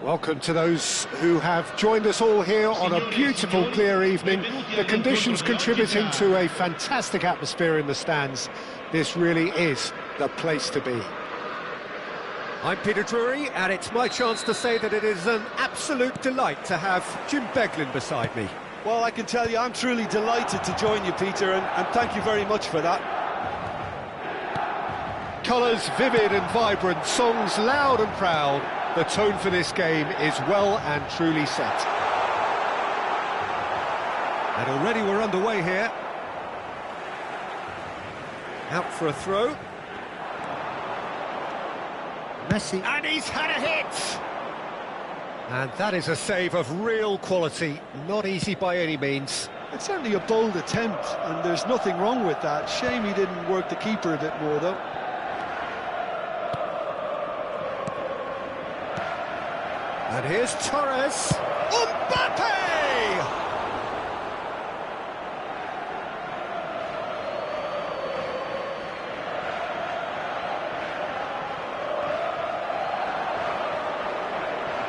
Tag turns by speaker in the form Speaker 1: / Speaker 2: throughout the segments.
Speaker 1: Welcome to those who have joined us all here on a beautiful, clear evening. The conditions contributing to a fantastic atmosphere in the stands. This really is the place to be. I'm Peter Drury, and it's my chance to say that it is an absolute delight to have Jim Beglin beside me.
Speaker 2: Well, I can tell you I'm truly delighted to join you, Peter, and thank you very much for that.
Speaker 1: Colours vivid and vibrant, songs loud and proud. The tone for this game is well and truly set. And already we're underway here. Out for a throw. Messi. And he's had a hit! And that is a save of real quality, not easy by any means.
Speaker 2: It's certainly a bold attempt, and there's nothing wrong with that. Shame he didn't work the keeper a bit more, though.
Speaker 1: And here's Torres. Mbappe!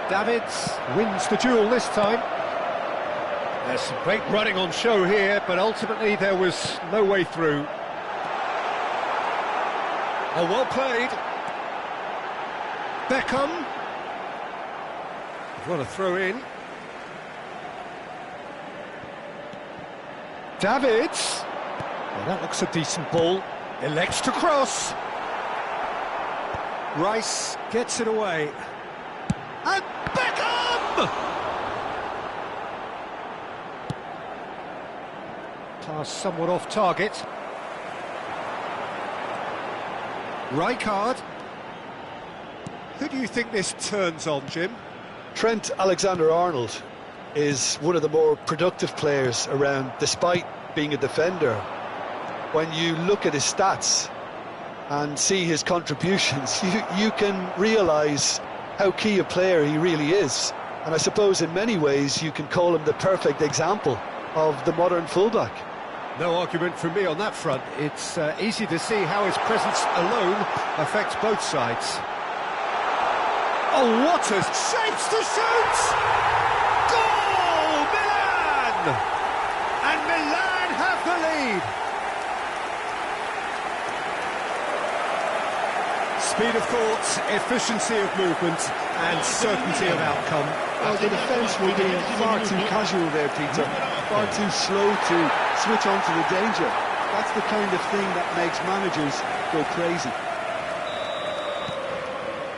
Speaker 1: Davids wins the duel this time. There's some great running on show here, but ultimately there was no way through. Oh, well played. Beckham. What a throw in. Davids. Well, that looks a decent ball. Elects to cross. Rice gets it away. And Beckham! Pass somewhat off target. Rijkaard. Who do you think this turns on, Jim?
Speaker 2: Trent Alexander-Arnold is one of the more productive players around, despite being a defender. When you look at his stats and see his contributions, you can realise how key a player he really is. And I suppose in many ways you can call him the perfect example of the modern fullback.
Speaker 1: No argument from me on that front. It's easy to see how his presence alone affects both sides. Oh, what a chance to shoot! Goal! Milan! And Milan have the lead. Speed of thought, efficiency of movement, and certainty of outcome.
Speaker 2: Well, the defence were being far too casual there, Peter. Far too slow to switch on to the danger. That's the kind of thing that makes managers go crazy.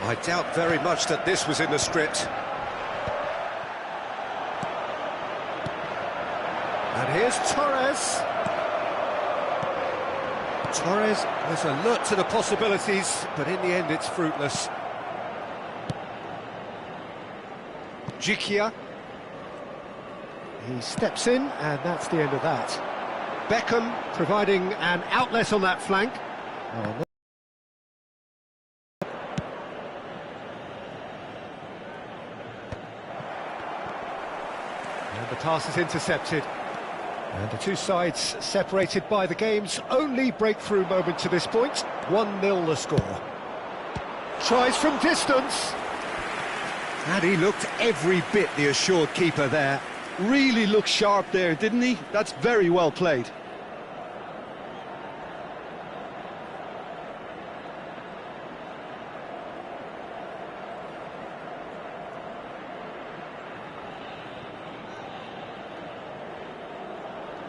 Speaker 1: I doubt very much that this was in the script. And here's Torres. Torres was alert to the possibilities, but in the end it's fruitless. Jikia. He steps in, and that's the end of that. Beckham providing an outlet on that flank. Oh, no. And the pass is intercepted. And the two sides separated by the game's only breakthrough moment to this point. 1-0 the score. Tries from distance. And he looked every bit the assured keeper there.
Speaker 2: Really looked sharp there, didn't he? That's very well played.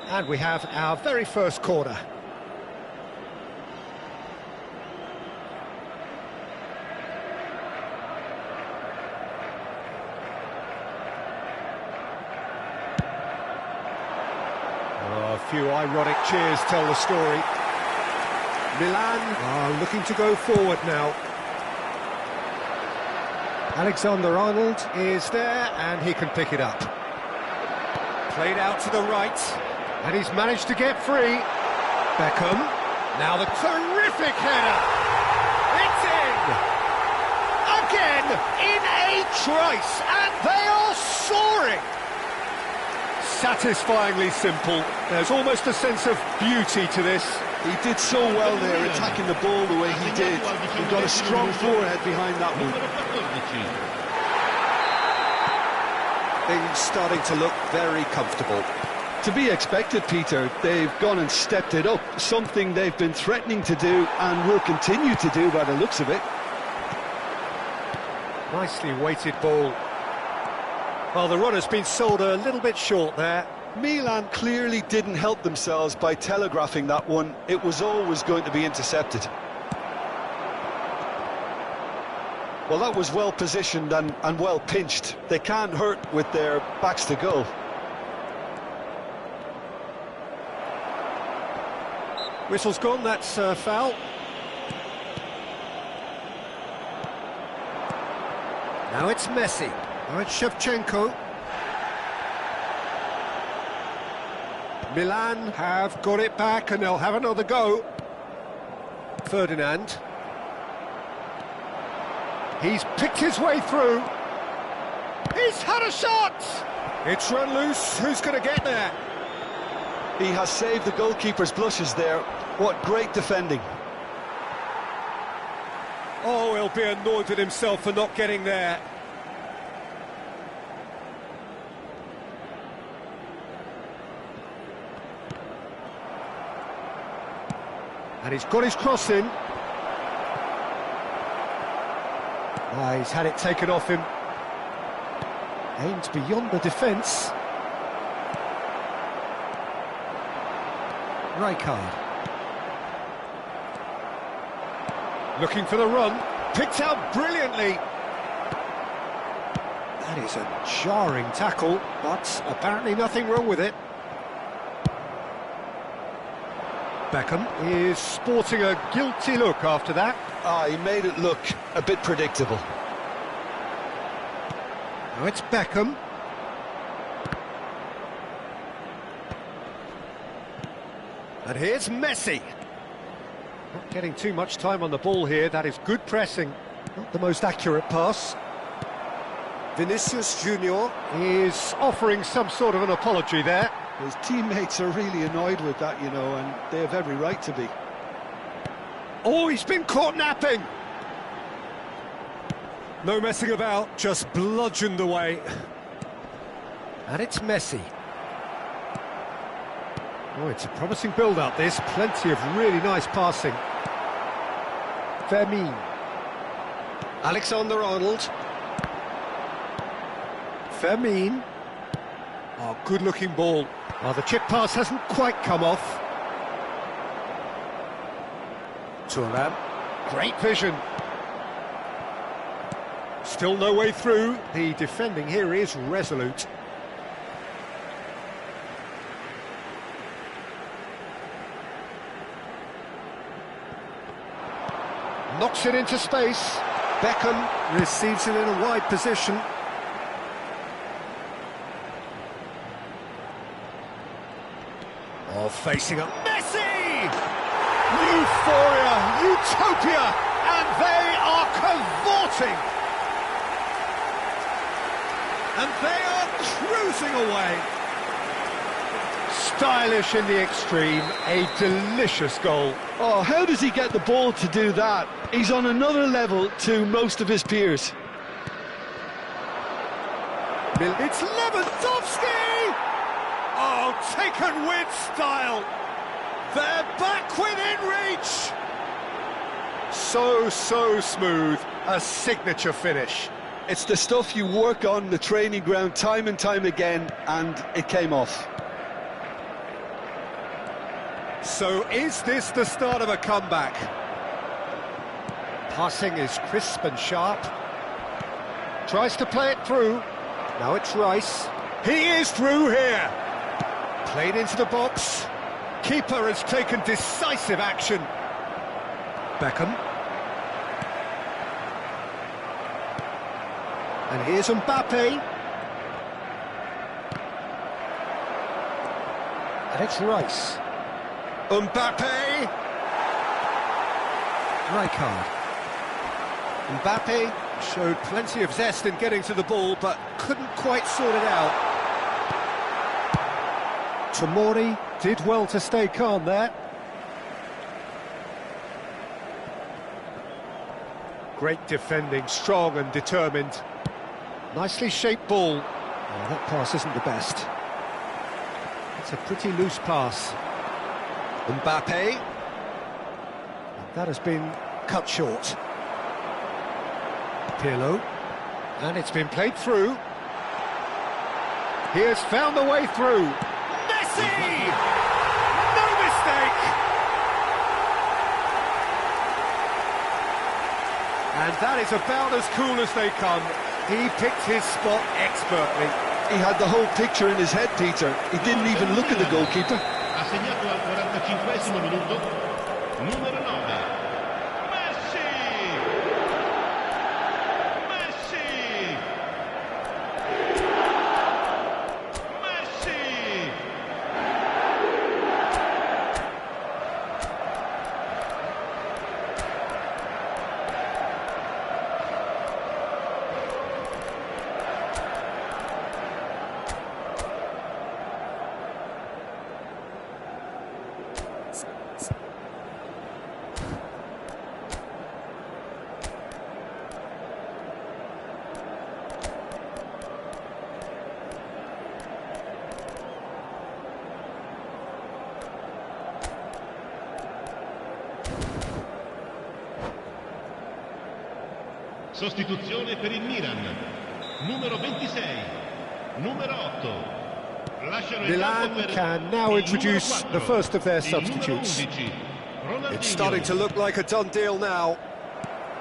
Speaker 1: And we have our very first corner. Oh, a few ironic cheers tell the story. Milan are looking to go forward now. Alexander-Arnold is there, and he can pick it up. Played out to the right. And he's managed to get free. Beckham. Now the terrific header. It's in. Again, in a trice. And they are soaring. Satisfyingly simple. There's almost a sense of beauty to this.
Speaker 2: He did so well there, attacking the ball the way he did. He got a strong forehead behind that one.
Speaker 1: Things starting to look very comfortable.
Speaker 2: To be expected, Peter. They've gone and stepped it up, something they've been threatening to do and will continue to do by the looks of it.
Speaker 1: Nicely weighted ball. Well, the run has been sold a little bit short there.
Speaker 2: Milan clearly didn't help themselves by telegraphing that one. It was always going to be intercepted. Well, that was well positioned and well pinched. They can't hurt with their backs to goal.
Speaker 1: Whistle's gone, that's foul. Now it's Messi. Now it's Shevchenko. Milan have got it back and they'll have another go. Ferdinand. He's picked his way through. He's had a shot! It's run loose. Who's going to get there?
Speaker 2: He has saved the goalkeeper's blushes there. What great defending.
Speaker 1: Oh, he'll be annoyed with himself for not getting there. And he's got his cross in. He's had it taken off him. Aimed beyond the defence. Rijkaard. Looking for the run. Picked out brilliantly. That is a jarring tackle, but apparently nothing wrong with it. Beckham is sporting a guilty look after that.
Speaker 2: He made it look a bit predictable.
Speaker 1: Now it's Beckham. And here's Messi. Not getting too much time on the ball here. That is good pressing. Not the most accurate pass. Vinicius Junior is offering some sort of an apology there.
Speaker 2: His teammates are really annoyed with that, you know, and they have every right to be.
Speaker 1: Oh, he's been caught napping. No messing about, just bludgeoned away. And it's Messi. Oh, it's a promising build-up, this. Plenty of really nice passing. Fermin. Alexander-Arnold. Fermin. Oh, good-looking ball. Oh, the chip pass hasn't quite come off. Thuram. Great vision. Still no way through. The defending here is resolute. Knocks it into space. Beckham receives it in a wide position. Oh, facing up Messi! Euphoria, utopia, and they are cavorting. And they are cruising away. Stylish in the extreme, a delicious goal.
Speaker 2: Oh, how does he get the ball to do that? He's on another level to most of his peers.
Speaker 1: It's Lewandowski! Oh, taken with style. They're back within reach. So smooth. A signature finish.
Speaker 2: It's the stuff you work on the training ground time and time again, and it came off.
Speaker 1: So is this the start of a comeback? Passing is crisp and sharp. Tries to play it through. Now it's Rice. He is through here. Played into the box. Keeper has taken decisive action. Beckham. And here's Mbappe. And it's Rice. Mbappe. Rijkaard. Mbappe showed plenty of zest in getting to the ball, but couldn't quite sort it out. Tomori did well to stay calm there. Great defending, strong and determined. Nicely shaped ball. Oh, that pass isn't the best. It's a pretty loose pass. Mbappe. And that has been cut short. Pirlo. And it's been played through. He has found the way through. Messi! No mistake! And that is about as cool as they come. He picked his spot expertly.
Speaker 2: He had the whole picture in his head, Peter. He didn't even look at the goalkeeper.
Speaker 3: Ha segnato al 45esimo minuto, numero 9. Messi! Messi! Messi! Sostituzione per il Milan, numero 26, numero 8.
Speaker 1: Milan can now introduce the first of their substitutes. It's starting to look like a done deal now.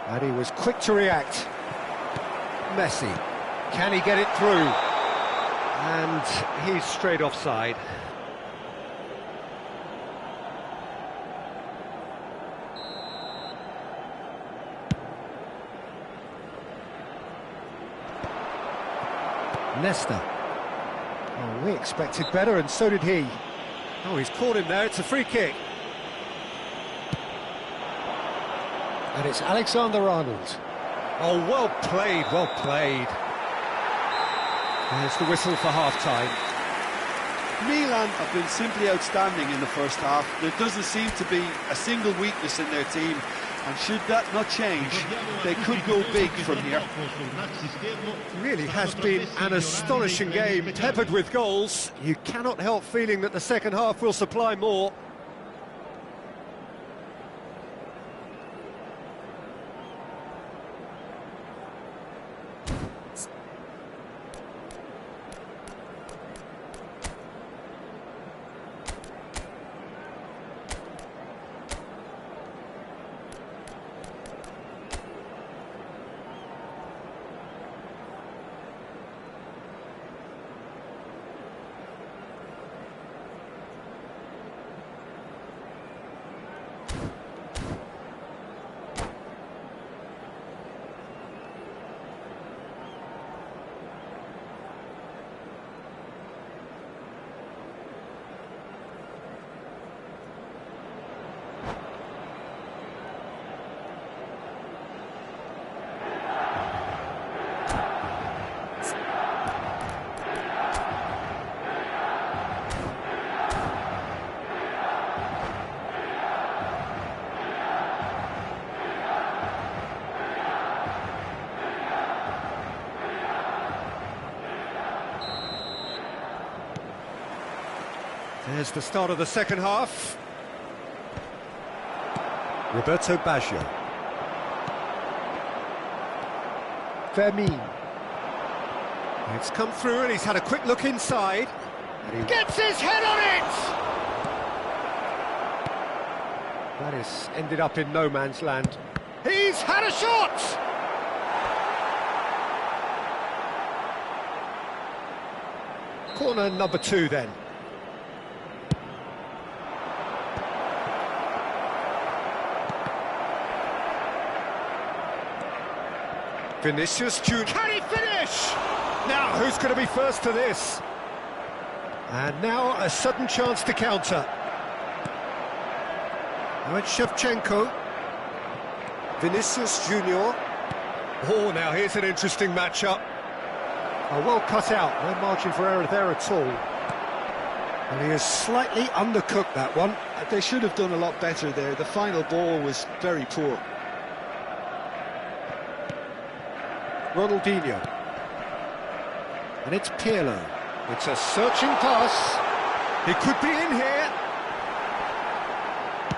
Speaker 1: And he was quick to react. Messi, can he get it through? And he's straight offside. Nesta. Oh, we expected better, and so did he. Oh, he's caught him there. It's a free kick. And it's Alexander-Arnold. Oh, well played, well played. There's the whistle for half-time.
Speaker 2: Milan have been simply outstanding in the first half. There doesn't seem to be a single weakness in their team, and should that not change, they could go big from here.
Speaker 1: It really has been an astonishing game, peppered with goals. You cannot help feeling that the second half will supply more. There's the start of the second half. Roberto Baggio. Fermin. It's come through and he's had a quick look inside. And he gets his head on it! That has ended up in no man's land. He's had a shot! Corner number 2 then. Vinicius Junior. Can he finish? Now, who's going to be first to this? And now a sudden chance to counter. Now it's Shevchenko. Vinicius Junior. Oh, now here's an interesting matchup. Oh, well cut out. No margin for error there at all. And he has slightly undercooked that one.
Speaker 2: They should have done a lot better there. The final ball was very poor.
Speaker 1: Ronaldinho. And it's Pirlo. It's a searching pass. He could be in here.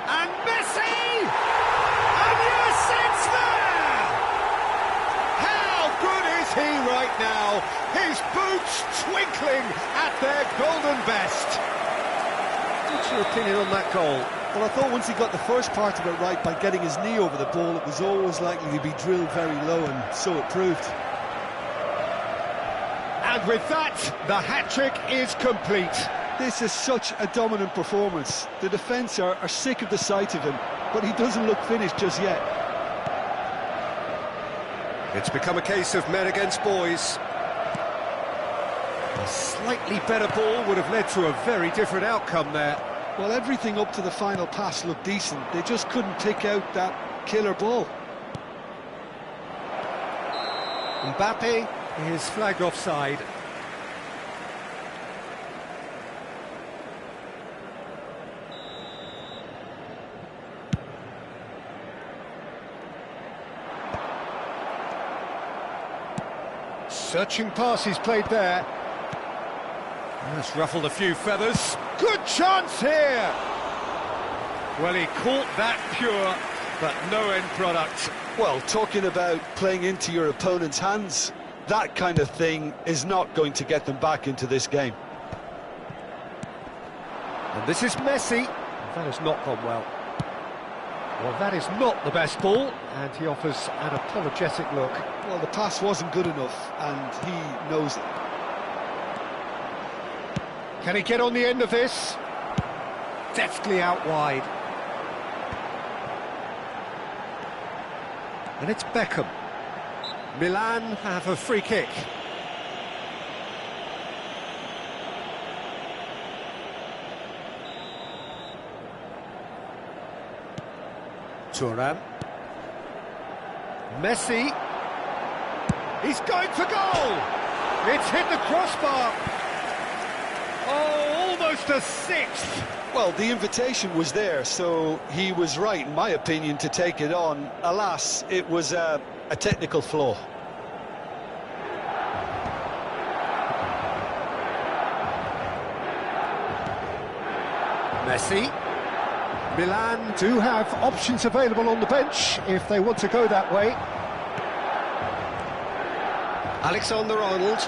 Speaker 1: And Messi! And yes, it's there! How good is he right now? His boots twinkling at their golden best. What's your opinion on that goal?
Speaker 2: Well, I thought once he got the first part of it right by getting his knee over the ball, it was always likely to be drilled very low, and so it proved.
Speaker 1: And with that, the hat-trick is complete.
Speaker 2: This is such a dominant performance. The defence are sick of the sight of him, but he doesn't look finished just yet.
Speaker 1: It's become a case of men against boys. A slightly better ball would have led to a very different outcome there.
Speaker 2: Well, everything up to the final pass looked decent. They just couldn't pick out that killer ball.
Speaker 1: Mbappe is flagged offside. Searching pass he's played there. That's ruffled a few feathers. Good chance here! Well, he caught that pure, but no end product.
Speaker 2: Well, talking about playing into your opponent's hands, that kind of thing is not going to get them back into this game.
Speaker 1: And this is Messi. That has not gone well. Well, that is not the best ball, and he offers an apologetic look.
Speaker 2: Well, the pass wasn't good enough, and he knows it.
Speaker 1: Can he get on the end of this? Deftly out wide. And it's Beckham. Milan have a free kick. Thuram. Messi. He's going for goal! It's hit the crossbar! Oh, almost a sixth!
Speaker 2: Well, the invitation was there, so he was right, in my opinion, to take it on. Alas, it was a technical flaw.
Speaker 1: Messi. Milan do have options available on the bench if they want to go that way. Alexander-Arnold.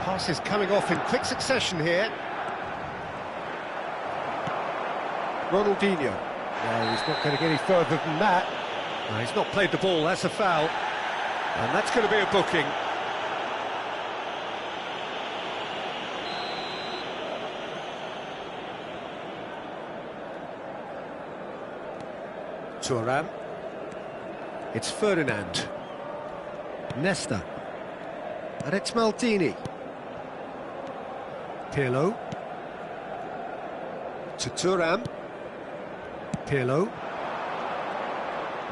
Speaker 1: Pass is coming off in quick succession here. Ronaldinho. No, he's not going to get any further than that. No, he's not played the ball, that's a foul. And that's going to be a booking. Thuram. It's Ferdinand. Nesta. And it's Maldini. Pirlo. To Thuram. Pirlo.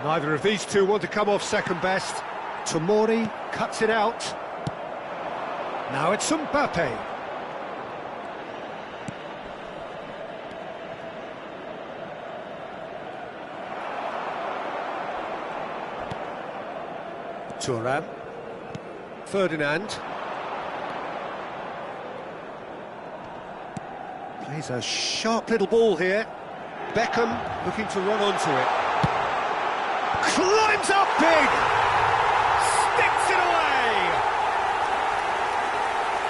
Speaker 1: Neither of these two want to come off second best. Tomori cuts it out. Now it's Mbappe. Thuram. Ferdinand. Plays a sharp little ball here. Beckham looking to run onto it. Climbs up big! Sticks it away!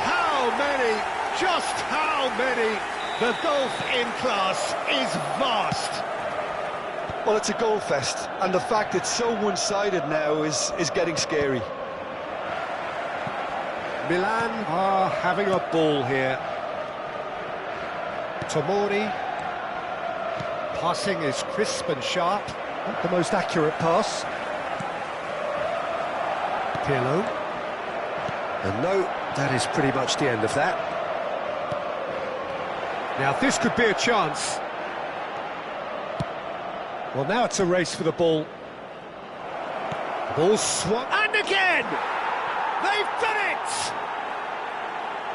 Speaker 1: How many, just how many? The gulf in class is vast.
Speaker 2: Well, it's a goal fest, and the fact it's so one-sided now is getting scary.
Speaker 1: Milan are having a ball here. Tomori. Passing is crisp and sharp. Not the most accurate pass. Pirlo. And no, that is pretty much the end of that. Now this could be a chance. Well, now it's a race for the ball. Ball swung, and again! They've done it!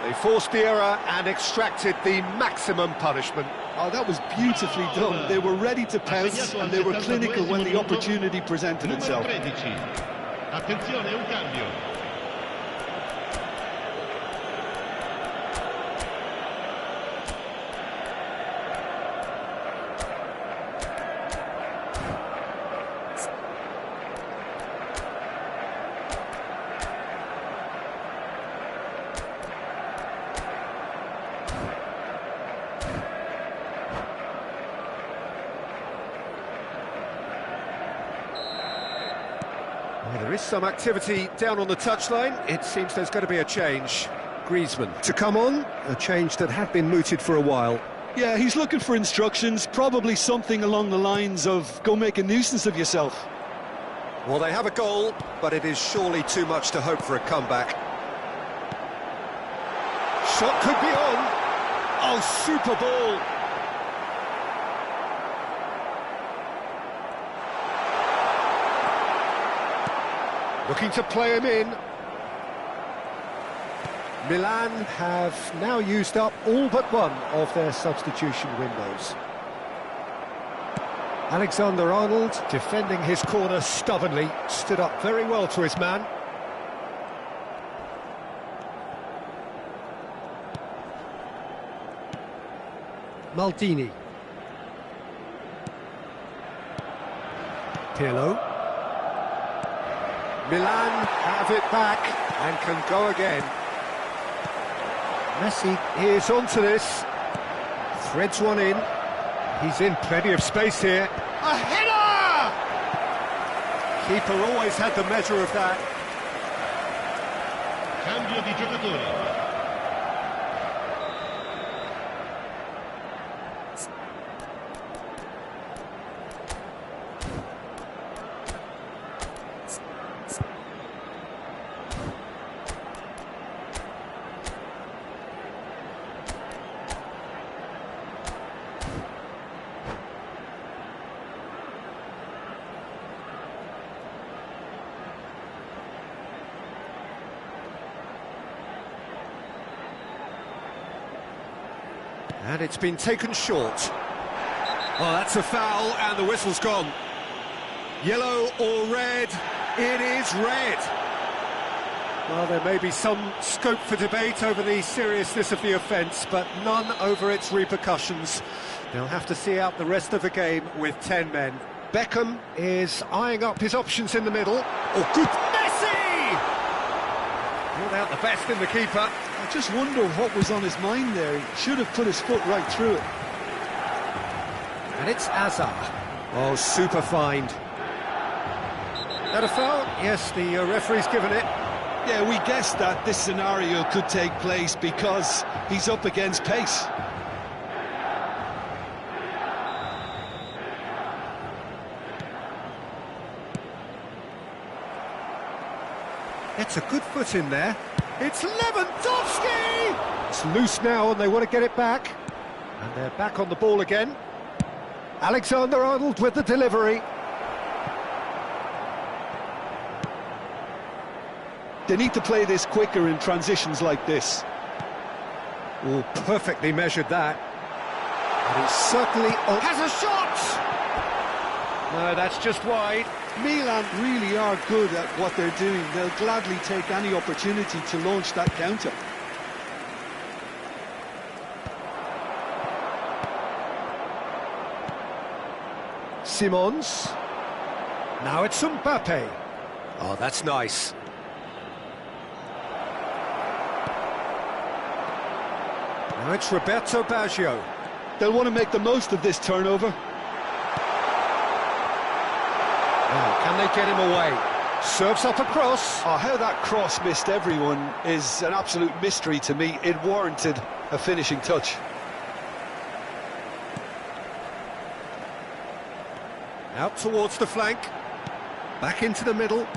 Speaker 1: They forced the error and extracted the maximum punishment.
Speaker 2: Oh, that was beautifully done. They were ready to pounce, and they were clinical when the opportunity presented itself.
Speaker 3: Attenzione, un cambio.
Speaker 1: Well, there is some activity down on the touchline. It seems there's going to be a change. Griezmann to come on, a change that had been mooted for a while.
Speaker 2: Yeah, he's looking for instructions, probably something along the lines of go make a nuisance of yourself.
Speaker 1: Well, they have a goal, but it is surely too much to hope for a comeback. Shot could be on. Oh, super ball. Looking to play him in. Milan have now used up all but one of their substitution windows. Alexander-Arnold, defending his corner stubbornly, stood up very well to his man. Maldini. Pirlo. Milan have it back and can go again. Messi is onto this. Threads one in. He's in plenty of space here. A header! Keeper always had the measure of that.
Speaker 3: Cambio di giocatore.
Speaker 1: And it's been taken short. Well, that's a foul, and the whistle's gone. Yellow or red? It is red. Well, there may be some scope for debate over the seriousness of the offence, but none over its repercussions. They'll have to see out the rest of the game with 10 men. Beckham is eyeing up his options in the middle. Oh, good! Messi! Pulled out the best in the keeper.
Speaker 2: I just wonder what was on his mind there. He should have put his foot right through it.
Speaker 1: And it's Azar. Oh, super find. That a foul? Yes, the referee's given it.
Speaker 2: Yeah, we guessed that this scenario could take place because he's up against pace.
Speaker 1: It's a good foot in there. It's Lewandowski! It's loose now and they want to get it back. And they're back on the ball again. Alexander-Arnold with the delivery.
Speaker 2: They need to play this quicker in transitions like this.
Speaker 1: Oh, perfectly measured that. And it's certainly has a shot! No, that's just wide.
Speaker 2: Milan really are good at what they're doing. They'll gladly take any opportunity to launch that counter.
Speaker 1: Simons. Now it's Mbappe. Oh, that's nice. Now it's Roberto Baggio.
Speaker 2: They'll want to make the most of this turnover.
Speaker 1: Now, can they get him away? Serves up a cross.
Speaker 2: Oh, how that cross missed everyone is an absolute mystery to me. It warranted a finishing touch.
Speaker 1: Out towards the flank. Back into the middle.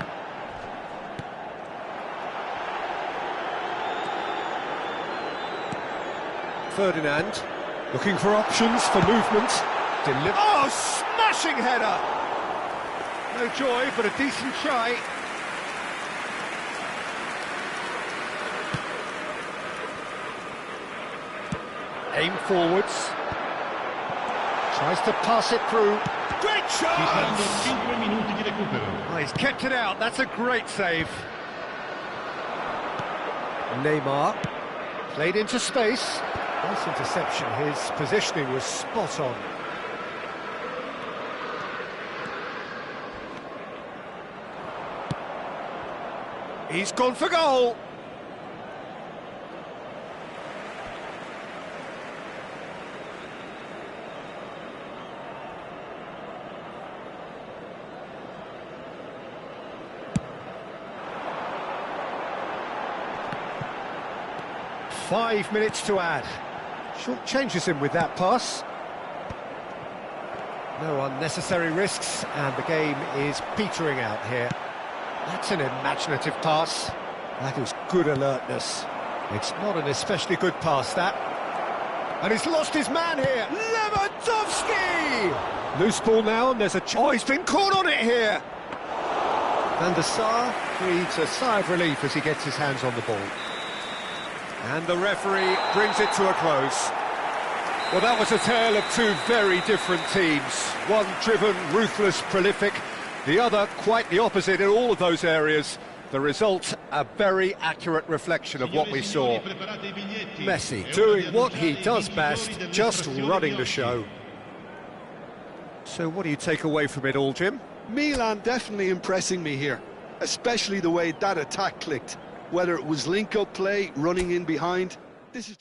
Speaker 1: Ferdinand, looking for options for movement. Oh, smashing header! No joy, but a decent try. Aim forwards. Tries to pass it through. Great
Speaker 3: Ci saranno
Speaker 1: chance!
Speaker 3: 5 minuti di recupero.
Speaker 1: Oh, he's kept it out. That's a great save. Neymar. Played into space. Nice interception. His positioning was spot on. He's gone for goal. 5 minutes to add. Short changes him with that pass. No unnecessary risks, and the game is petering out here. That's an imaginative pass. That is good alertness. It's not an especially good pass, that. And he's lost his man here. Lewandowski! Loose ball now, and there's a... Oh, he's been caught on it here! And the Sar breathes a sigh of relief as he gets his hands on the ball. And the referee brings it to a close. Well, that was a tale of two very different teams. One driven, ruthless, prolific. The other quite the opposite in all of those areas. The result, a very accurate reflection of what we saw. Messi doing what he does best, just running the show. So what do you take away from it all, Jim?
Speaker 2: Milan definitely impressing me here, especially the way that attack clicked. Whether it was link-up play, running in behind, this is...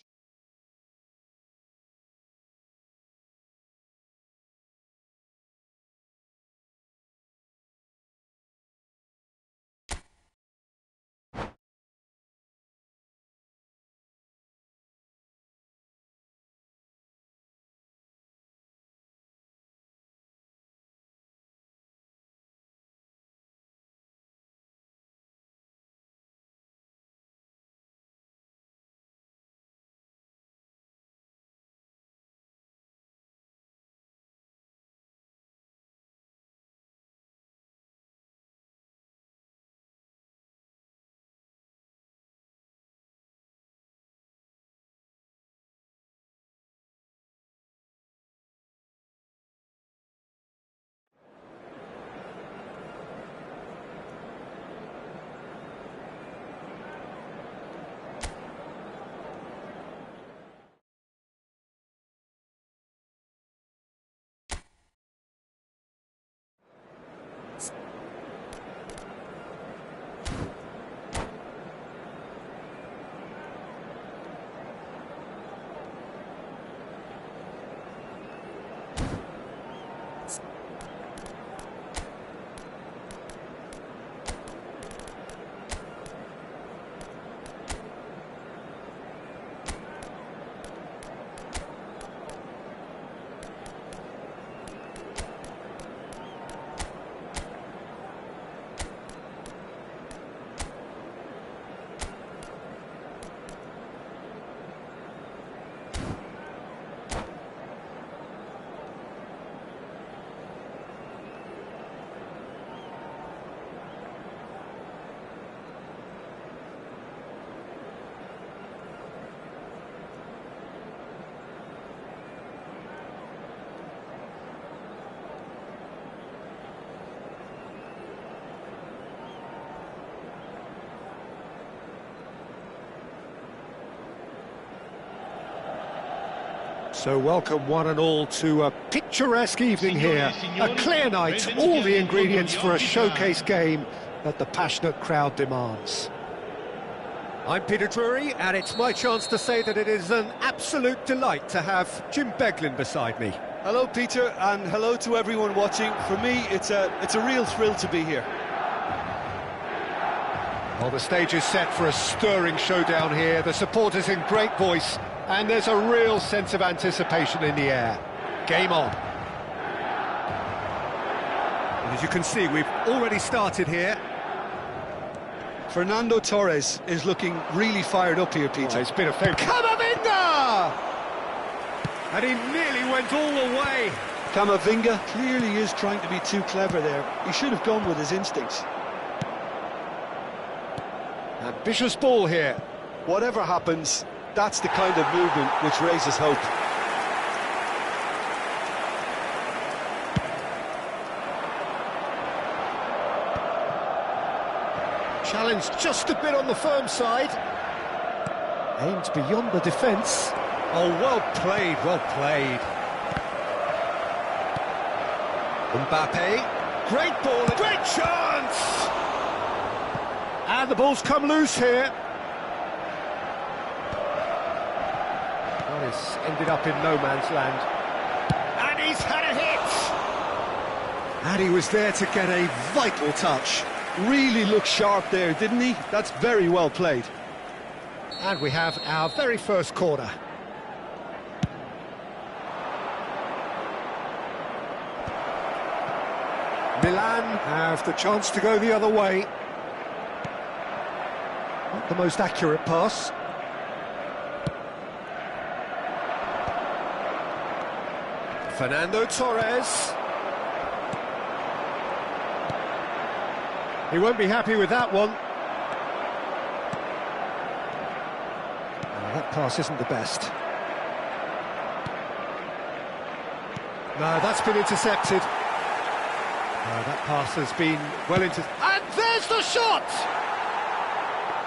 Speaker 1: So welcome one and all to a picturesque evening here. A clear night, all the ingredients for a showcase game that the passionate crowd demands. I'm Peter Drury, and it's my chance to say that it is an absolute delight to have Jim Beglin beside me.
Speaker 2: Hello, Peter, and hello to everyone watching. For me, it's a real thrill to be here.
Speaker 1: Well, the stage is set for a stirring showdown here. The supporters in great voice, and there's a real sense of anticipation in the air. Game on. And as you can see, we've already started here.
Speaker 2: Fernando Torres is looking really fired up here, Peter.
Speaker 1: Oh, it's been a fair... Camavinga! And he nearly went all the way.
Speaker 2: Camavinga clearly is trying to be too clever there. He should have gone with his instincts.
Speaker 1: Ambitious ball here.
Speaker 2: Whatever happens, that's the kind of movement which raises hope.
Speaker 1: Challenge just a bit on the firm side. Aimed beyond the defence. Oh, well played, well played. Mbappe. Great ball, great chance! And the ball's come loose here. Well, it's ended up in no man's land. And he's had a hit! And he was there to get a vital touch.
Speaker 2: Really looked sharp there, didn't he? That's very well played.
Speaker 1: And we have our very first corner. Milan have the chance to go the other way. Not the most accurate pass. Fernando Torres. He won't be happy with that one. That pass isn't the best. No, that's been intercepted. That pass has been well into... And there's the shot!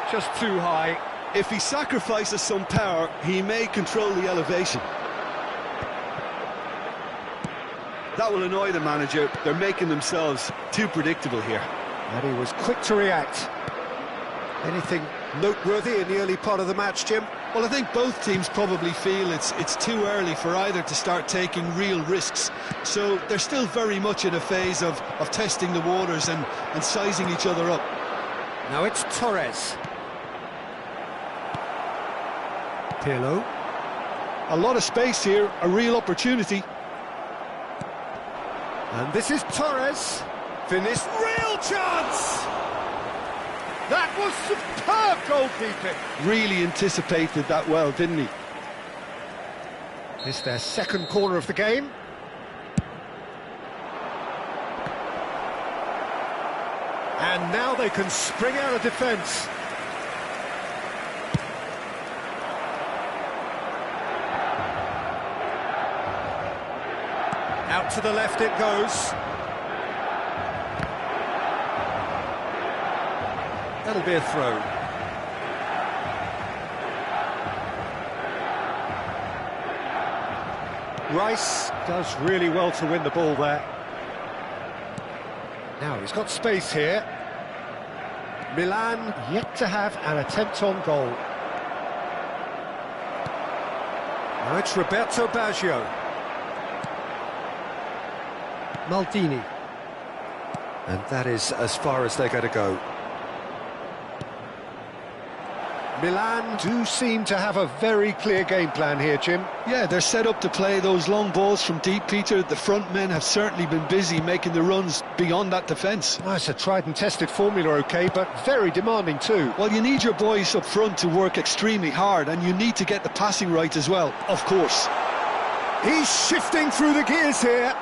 Speaker 1: Just too high.
Speaker 2: If he sacrifices some power, he may control the elevation. That will annoy the manager. They're making themselves too predictable here.
Speaker 1: And he was quick to react. Anything noteworthy in the early part of the match, Jim?
Speaker 2: Well, I think both teams probably feel it's too early for either to start taking real risks. So they're still very much in a phase of testing the waters and sizing each other up.
Speaker 1: Now it's Torres. Pirlo.
Speaker 2: A lot of space here, a real opportunity.
Speaker 1: And this is Torres. Finished, real chance! That was superb goalkeeping.
Speaker 2: Really anticipated that well, didn't he?
Speaker 1: It's their second corner of the game. And now they can spring out of defence. Out to the left it goes. That'll be a throw. Rice does really well to win the ball there. Now he's got space here. Milan yet to have an attempt on goal. Now it's Roberto Baggio. Maldini. And that is as far as they're going to go. Milan do seem to have a very clear game plan here, Jim.
Speaker 2: Yeah, they're set up to play those long balls from deep, Peter. The front men have certainly been busy making the runs beyond that defence.
Speaker 1: Well, it's a tried and tested formula, OK, but very demanding too.
Speaker 2: Well, you need your boys up front to work extremely hard, and you need to get the passing right as well, of course.
Speaker 1: He's shifting through the gears here.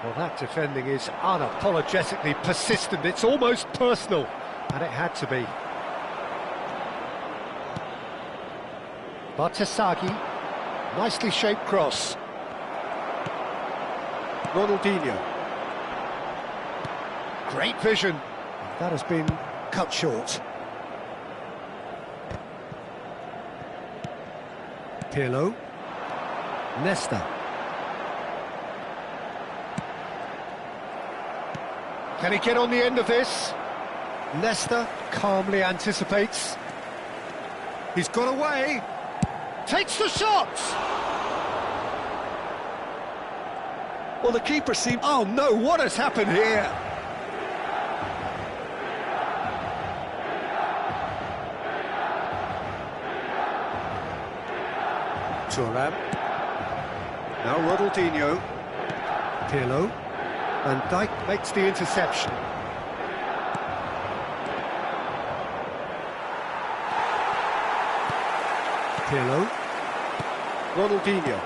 Speaker 1: Well, that defending is unapologetically persistent. It's almost personal, and it had to be. Bartesaghi, nicely shaped cross. Ronaldinho. Great vision. That has been cut short. Pirlo. Nesta. Can he get on the end of this? Nesta calmly anticipates. He's got away. Takes the shot!
Speaker 2: Well, the keeper seemed...
Speaker 1: Oh no, what has happened here? Thuram. Now Ronaldinho. Pirlo. Van Dijk makes the interception. Pirlo. Ronaldinho.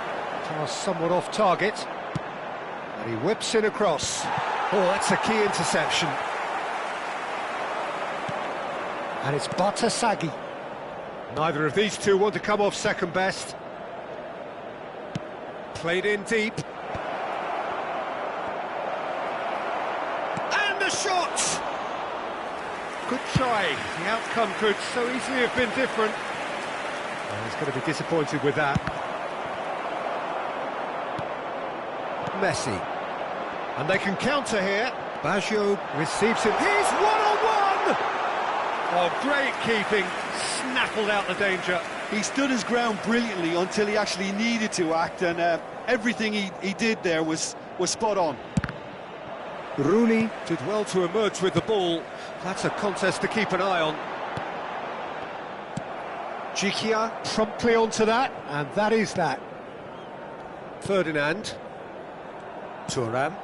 Speaker 1: Pass somewhat off target. And he whips in across. Oh, that's a key interception. And it's Bartesaghi. Neither of these two want to come off second best. Played in deep. And the shot! Good try. The outcome could so easily have been different. He's going to be disappointed with that. Messi. And they can counter here. Baggio receives him. He's one-on-one! Oh, great keeping. Snaffled out the danger.
Speaker 2: He stood his ground brilliantly until he actually needed to act, and everything he did there was spot on.
Speaker 1: Rooney did well to emerge with the ball. That's a contest to keep an eye on. Chikia promptly onto that, and that is that. Ferdinand. Thuram.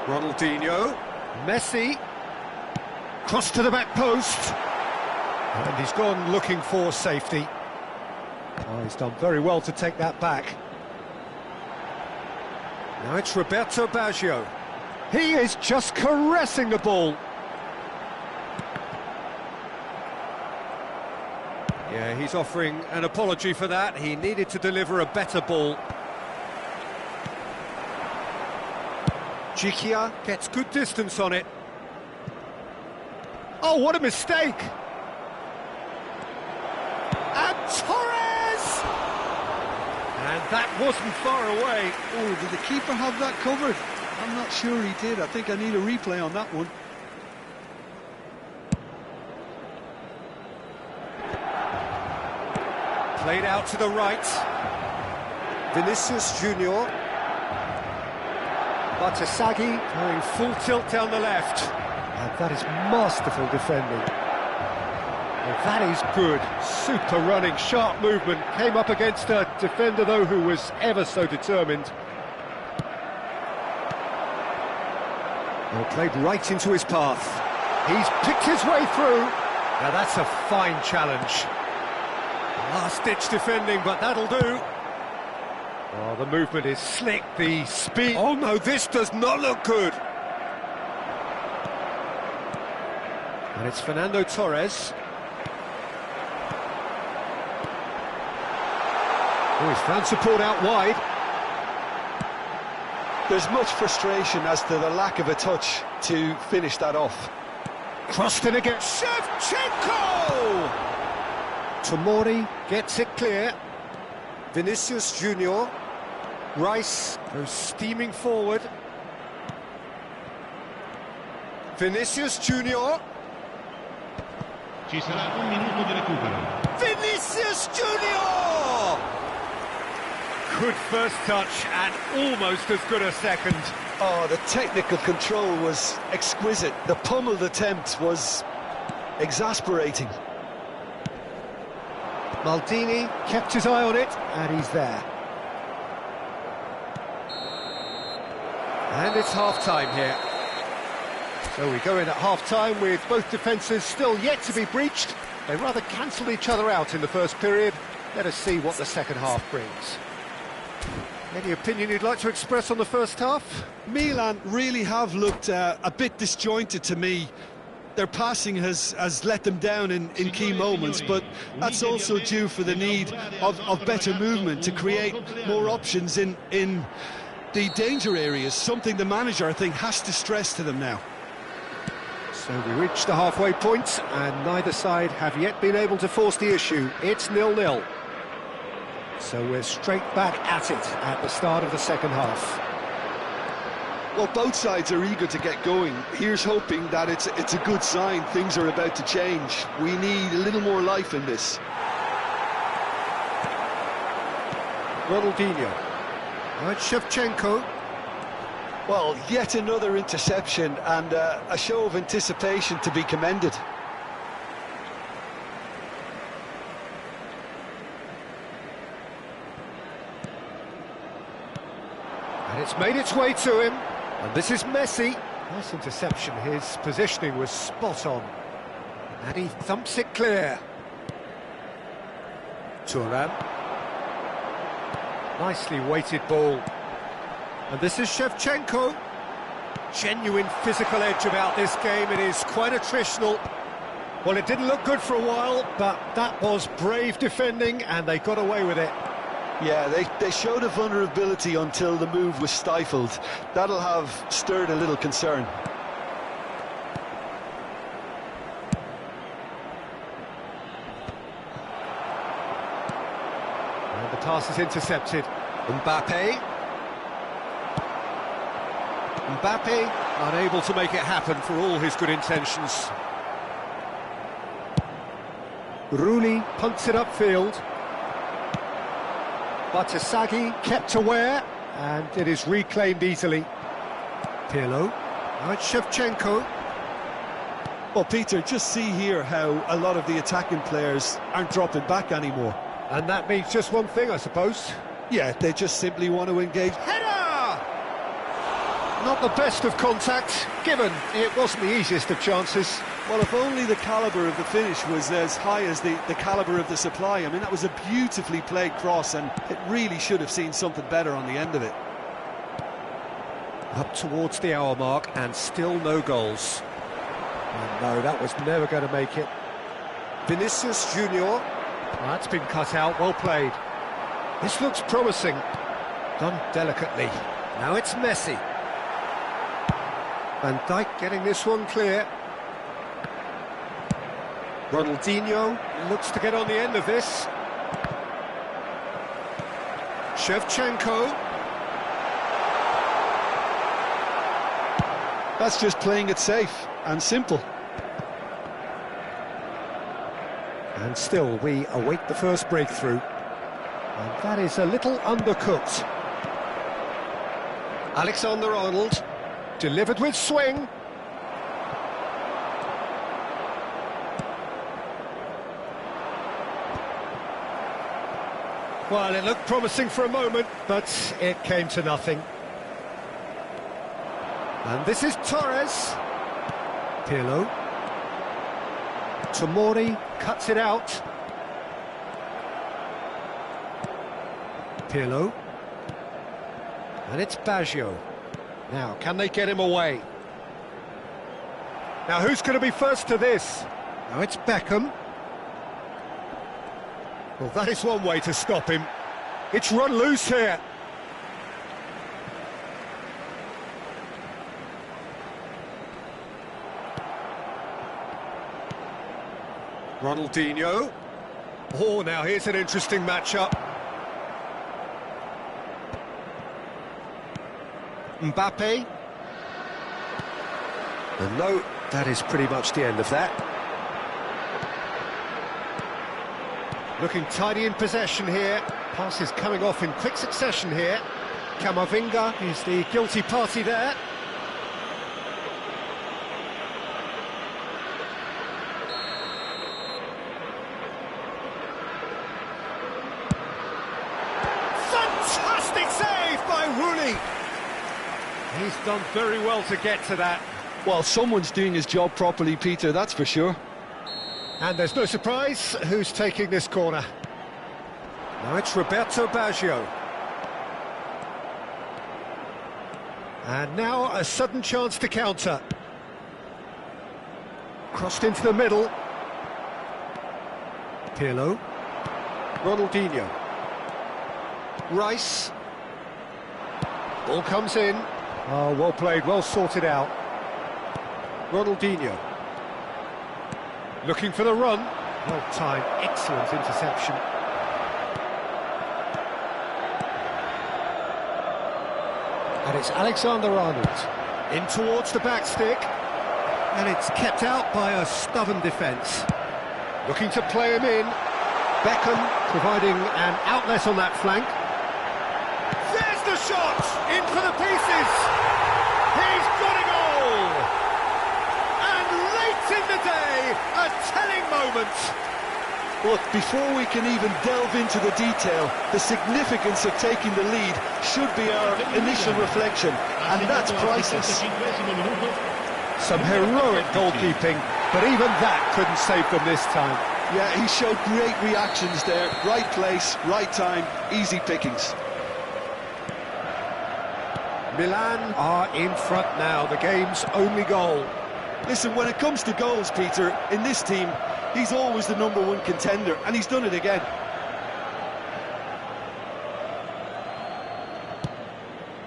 Speaker 1: Ronaldinho. Messi. Cross to the back post. And he's gone looking for safety. Oh, he's done very well to take that back. Now it's Roberto Baggio. He is just caressing the ball. Yeah, he's offering an apology for that. He needed to deliver a better ball. Chikia gets good distance on it. Oh, what a mistake! And Torres! And that wasn't far away.
Speaker 2: Oh, did the keeper have that covered? I'm not sure he did. I think I need a replay on that one.
Speaker 1: Played out to the right. Vinicius Junior. Batasagi going full tilt down the left. And that is masterful defending. And that is good. Super running, sharp movement. Came up against a defender, though, who was ever so determined. Well, played right into his path. He's picked his way through. Now that's a fine challenge. Last-ditch defending, but that'll do. Oh, the movement is slick, the speed... Oh no, this does not look good. And it's Fernando Torres. Oh, he's found support out wide.
Speaker 2: There's much frustration as to the lack of a touch to finish that off.
Speaker 1: Crossed in again. Shevchenko! Tomori gets it clear. Vinicius Junior. Rice goes steaming forward. Vinicius Junior.
Speaker 3: Ci sarà un minuto di recupero.
Speaker 1: Vinicius Junior! Good first touch and almost as good a second.
Speaker 2: Oh, the technical control was exquisite. The pummeled attempt was exasperating.
Speaker 1: Maldini kept his eye on it, and he's there. And it's half-time here. So we go in at half-time with both defences still yet to be breached. They rather cancelled each other out in the first period. Let us see what the second half brings. Any opinion you'd like to express on the first half?
Speaker 2: Milan really have looked a bit disjointed to me. Their passing has let them down in key moments, but that's also due for the need of better movement to create more options in the danger areas, something the manager, I think, has to stress to them now.
Speaker 1: So we reach the halfway point, and neither side have yet been able to force the issue. It's 0-0. So we're straight back at it at the start of the second half.
Speaker 2: Well, both sides are eager to get going. Here's hoping that it's a good sign. Things are about to change. We need a little more life in this.
Speaker 1: Ronaldinho. Right, Shevchenko.
Speaker 2: Well, yet another interception and a show of anticipation to be commended.
Speaker 1: And it's made its way to him. And this is Messi. Nice interception. His positioning was spot on. And he thumps it clear. Thuram. Nicely weighted ball. And this is Shevchenko. Genuine physical edge about this game. It is quite attritional. Well, it didn't look good for a while, but that was brave defending, and they got away with it.
Speaker 2: Yeah, they showed a vulnerability until the move was stifled. That'll have stirred a little concern.
Speaker 1: And the pass is intercepted. Mbappe. Mbappe unable to make it happen for all his good intentions. Rooney punts it upfield. Batasagi kept aware, and it is reclaimed easily. Pirlo. Now it's Shevchenko.
Speaker 2: Well, Peter, just see here how a lot of the attacking players aren't dropping back anymore.
Speaker 1: And that means just one thing, I suppose.
Speaker 2: Yeah, they just simply want to engage.
Speaker 1: Header! Not the best of contact, given it wasn't the easiest of chances.
Speaker 2: Well, if only the calibre of the finish was as high as the calibre of the supply. I mean, that was a beautifully played cross, and it really should have seen something better on the end of it.
Speaker 1: Up towards the hour mark, and still no goals. And no, that was never going to make it. Vinicius Junior. That's been cut out, well played. This looks promising. Done delicately. Now it's Messi. Van Dijk getting this one clear. Ronaldinho looks to get on the end of this. Shevchenko.
Speaker 2: That's just playing it safe and simple.
Speaker 1: And still, we await the first breakthrough. And that is a little undercooked. Alexander-Arnold, delivered with swing. Well, it looked promising for a moment, but it came to nothing. And this is Torres. Pirlo. Tomori cuts it out. Pirlo. And it's Baggio. Now, can they get him away? Now, who's going to be first to this? Now it's Beckham. Well, that is one way to stop him. It's run loose here. Ronaldinho. Oh, now here's an interesting matchup. Mbappe. And no, that is pretty much the end of that. Looking tidy in possession here. Passes coming off in quick succession here. Camavinga is the guilty party there. Fantastic save by Rooney. He's done very well to get to that.
Speaker 2: Well, someone's doing his job properly, Peter, that's for sure.
Speaker 1: And there's no surprise who's taking this corner. Now it's Roberto Baggio. And now a sudden chance to counter. Crossed into the middle. Pirlo. Ronaldinho. Rice. Ball comes in. Oh, well played, well sorted out. Ronaldinho. Looking for the run. Well timed, excellent interception. And it's Alexander-Arnold. In towards the back stick. And it's kept out by a stubborn defence. Looking to play him in. Beckham providing an outlet on that flank. There's the shot! In for the pieces! He's got a goal! And late in the day, a telling moment.
Speaker 2: Look, before we can even delve into the detail, the significance of taking the lead should be our initial reflection, and that's priceless.
Speaker 1: Some heroic goalkeeping, but even that couldn't save them this time.
Speaker 2: Yeah, he showed great reactions there. Right place, right time, easy pickings.
Speaker 1: Milan are in front now, the game's only goal.
Speaker 2: Listen, when it comes to goals, Peter, in this team, he's always the #1 contender, and he's done it again.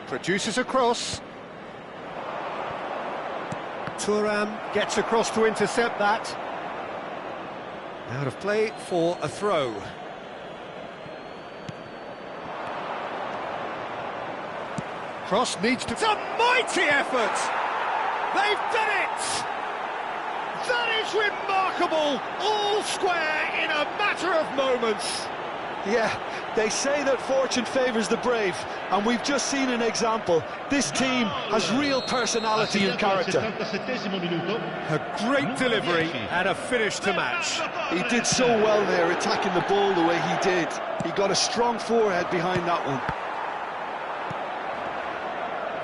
Speaker 1: Produces a cross. Thuram gets across to intercept that. Out of play for a throw. Cross needs to... It's a mighty effort! They've done it! That is remarkable! All square in a matter of moments.
Speaker 2: Yeah, They say that fortune favours the brave, and we've just seen an example. This team has real personality and character.
Speaker 1: A great delivery and a finish to match.
Speaker 2: He did so well there, attacking the ball the way he did. He got a strong forehead behind that one.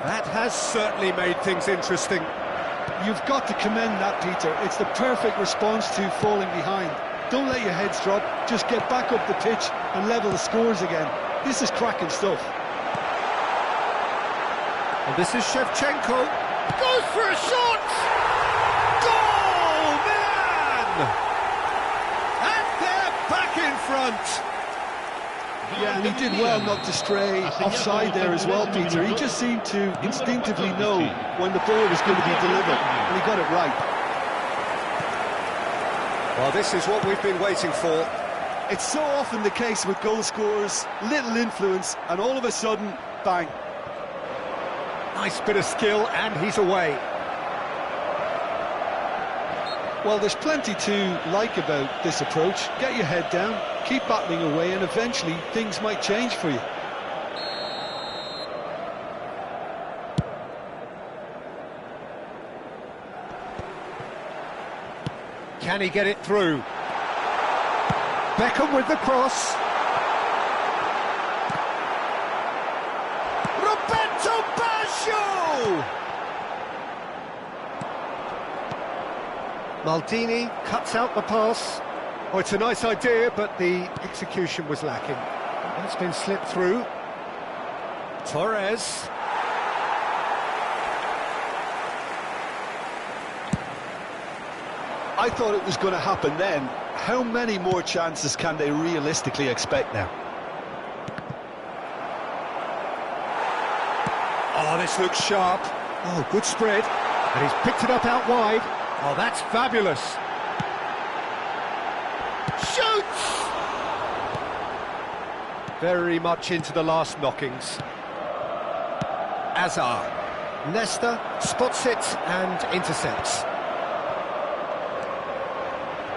Speaker 1: That has certainly made things interesting.
Speaker 2: You've got to commend that, Peter. It's the perfect response to falling behind. Don't let your heads drop, just get back up the pitch and level the scores again. This is cracking stuff.
Speaker 1: And this is Shevchenko. Goes for a shot! Goal, Milan! And they're back in front.
Speaker 2: Yeah, and he did well not to stray offside there as well, Peter. He just seemed to instinctively know when the ball was going to be delivered, and he got it right.
Speaker 1: Well, this is what we've been waiting for.
Speaker 2: It's so often the case with goal scorers, little influence, and all of a sudden, bang.
Speaker 1: Nice bit of skill, and he's away.
Speaker 2: Well, there's plenty to like about this approach. Get your head down, keep battling away, and eventually things might change for you.
Speaker 1: Can he get it through? Beckham with the cross. Roberto Baggio! Maldini cuts out the pass. Oh, it's a nice idea, but the execution was lacking. That's been slipped through. Torres.
Speaker 2: I thought it was going to happen then. How many more chances can they realistically expect now?
Speaker 1: Oh, this looks sharp. Oh, good spread. And he's picked it up out wide. Oh, that's fabulous. Shoots! Very much into the last knockings. Azar. Nesta spots it and intercepts.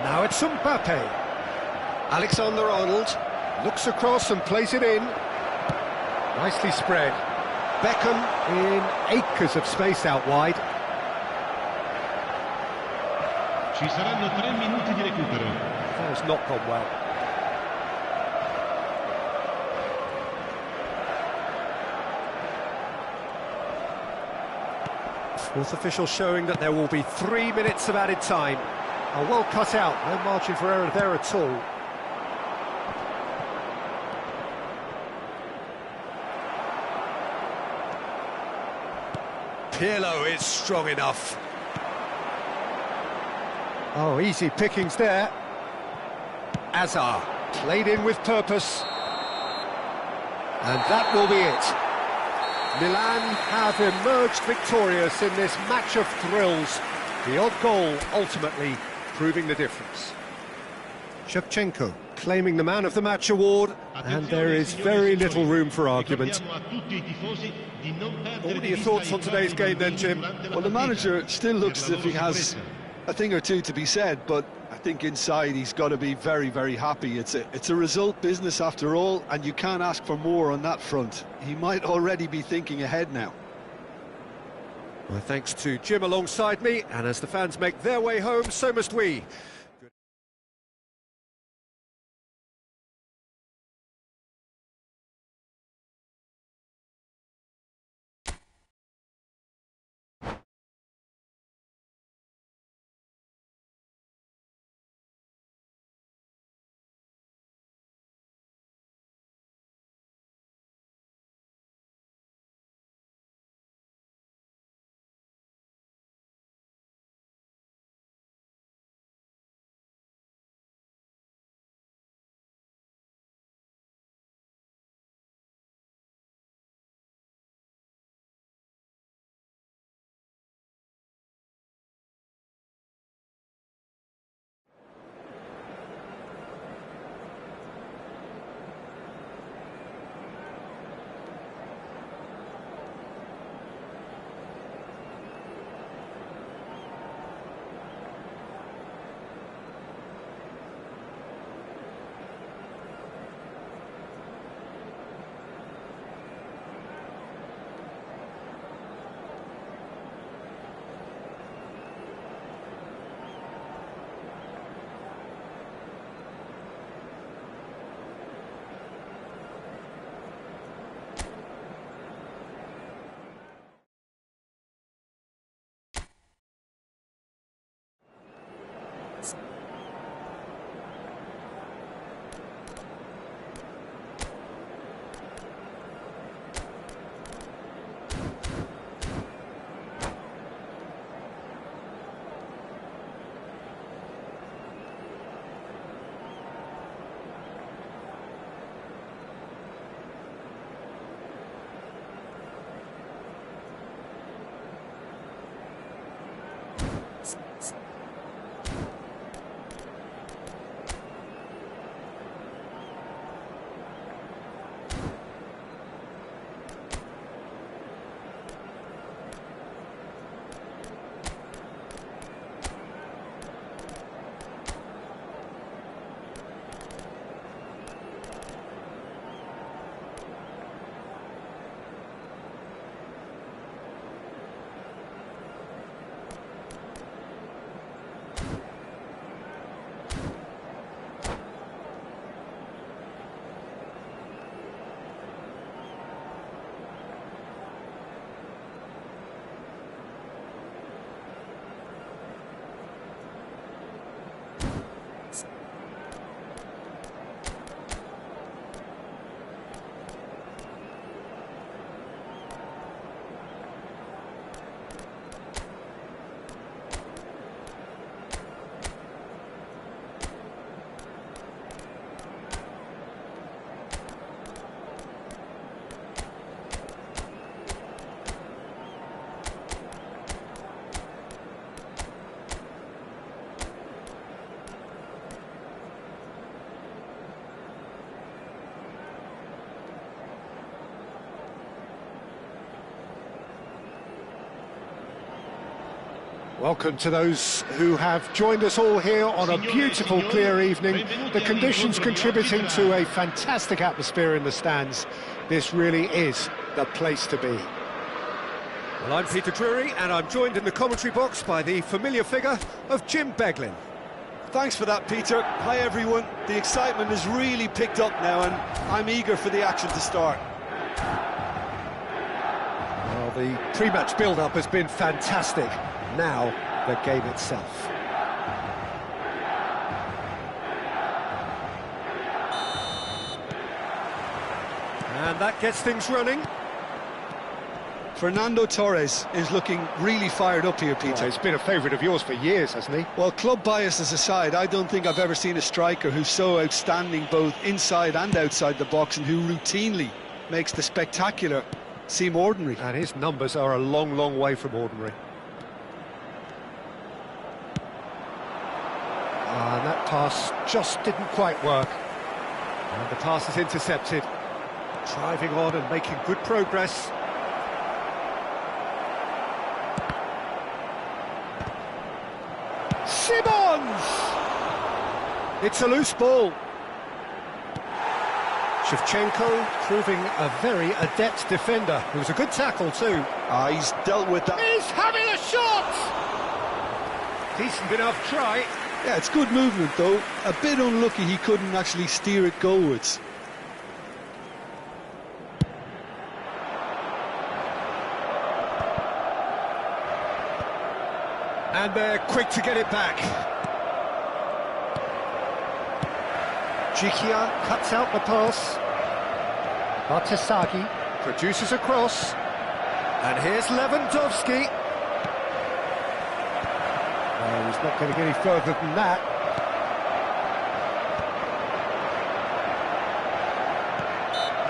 Speaker 1: Now it's Mbappe. Alexander-Arnold looks across and plays it in. Nicely spread. Beckham in acres of space out wide.
Speaker 3: Ci saranno 3 minuti di recupero.
Speaker 1: That has not gone well. Fourth official showing that there will be 3 minutes of added time. Oh, well cut out, no margin for error there at all. Pirlo is strong enough. Oh, easy pickings there. Azar, played in with purpose. And that will be it. Milan have emerged victorious in this match of thrills. The odd goal ultimately proving the difference. Shevchenko claiming the Man of the Match award, and there is very little room for argument. What are your thoughts on today's game then, Jim?
Speaker 2: Well, the manager still looks as if he has a thing or two to be said, but I think inside he's got to be very, very happy. It's a result business after all, and you can't ask for more on that front. He might already be thinking ahead now.
Speaker 1: Well, thanks to Jim alongside me, and as the fans make their way home, so must we. Welcome to those who have joined us all here on a beautiful, clear evening. The conditions contributing to a fantastic atmosphere in the stands. This really is the place to be. Well, I'm Peter Drury, and I'm joined in the commentary box by the familiar figure of Jim Beglin.
Speaker 2: Thanks for that, Peter. Hi, everyone. The excitement has really picked up now, and I'm eager for the action to start.
Speaker 1: Well, the pre-match build-up has been fantastic. Now, the game itself. And that gets things running.
Speaker 2: Fernando Torres is looking really fired up here, Peter.
Speaker 1: Well, he's been a favourite of yours for years, hasn't he?
Speaker 2: Well, club biases aside, I don't think I've ever seen a striker who's so outstanding both inside and outside the box, and who routinely makes the spectacular seem ordinary.
Speaker 1: And his numbers are a long, long way from ordinary. And that pass just didn't quite work. And the pass is intercepted. Driving on and making good progress. Simons! It's a loose ball. Shevchenko proving a very adept defender. It was a good tackle too.
Speaker 2: He's dealt with that.
Speaker 1: He's having a shot! Decent enough try.
Speaker 2: Yeah, it's good movement though. A bit unlucky he couldn't actually steer it goalwards.
Speaker 1: And they're quick to get it back. Jikia cuts out the pass. Bartesaghi produces a cross. And here's Lewandowski. Oh, he's not going to get any further than that.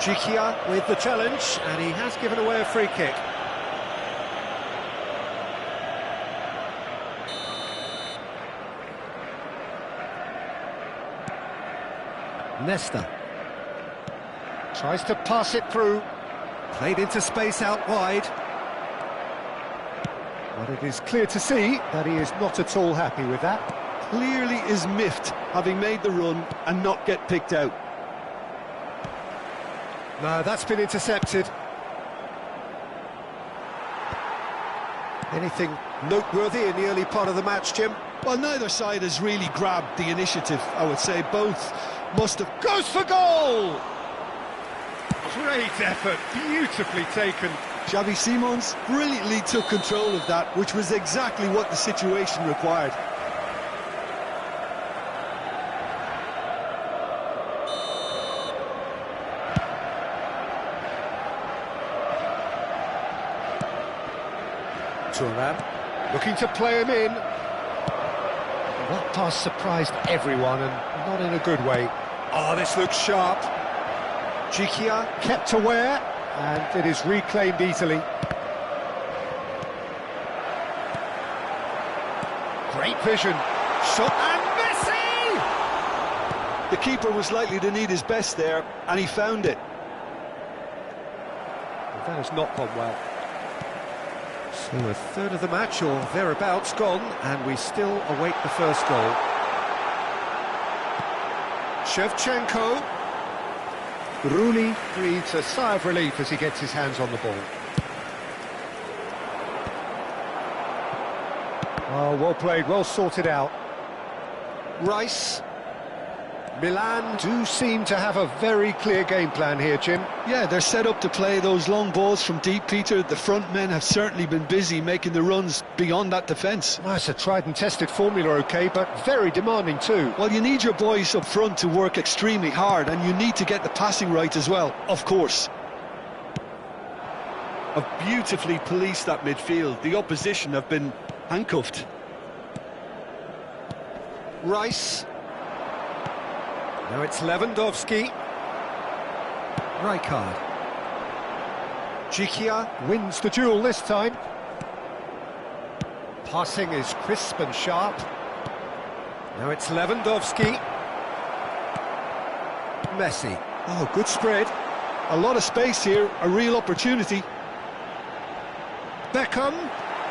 Speaker 1: Jikia with the challenge, and he has given away a free kick. Nesta tries to pass it through, played into space out wide. But it is clear to see that he is not at all happy with that.
Speaker 2: Clearly is miffed, having made the run and not get picked out.
Speaker 1: No, that's been intercepted. Anything noteworthy in the early part of the match, Jim?
Speaker 2: Well, neither side has really grabbed the initiative, I would say. Both must have...
Speaker 1: Goes for goal! Great effort, beautifully taken.
Speaker 2: Xavi Simons brilliantly took control of that, which was exactly what the situation required.
Speaker 1: Thuram looking to play him in. That pass surprised everyone, and not in a good way. Oh, this looks sharp. Jikia kept aware, and it is reclaimed easily. Great vision. Shot and Messi!
Speaker 2: The keeper was likely to need his best there, and he found it.
Speaker 1: That has not gone well. So a third of the match, or thereabouts, gone, and we still await the first goal. Shevchenko. Rooney breathes a sigh of relief as he gets his hands on the ball. Oh, well played, well sorted out. Rice. Milan do seem to have a very clear game plan here, Jim.
Speaker 2: Yeah, they're set up to play those long balls from deep, Peter. The front men have certainly been busy making the runs beyond that defence.
Speaker 1: Well, it's a tried and tested formula, OK, but very demanding too.
Speaker 2: Well, you need your boys up front to work extremely hard, and you need to get the passing right as well, of course. Have beautifully policed that midfield. The opposition have been handcuffed.
Speaker 1: Rice. Now it's Lewandowski. Rijkaard. Jikia wins the duel this time. Passing is crisp and sharp. Now it's Lewandowski. Messi. Oh, good spread.
Speaker 2: A lot of space here, a real opportunity.
Speaker 1: Beckham.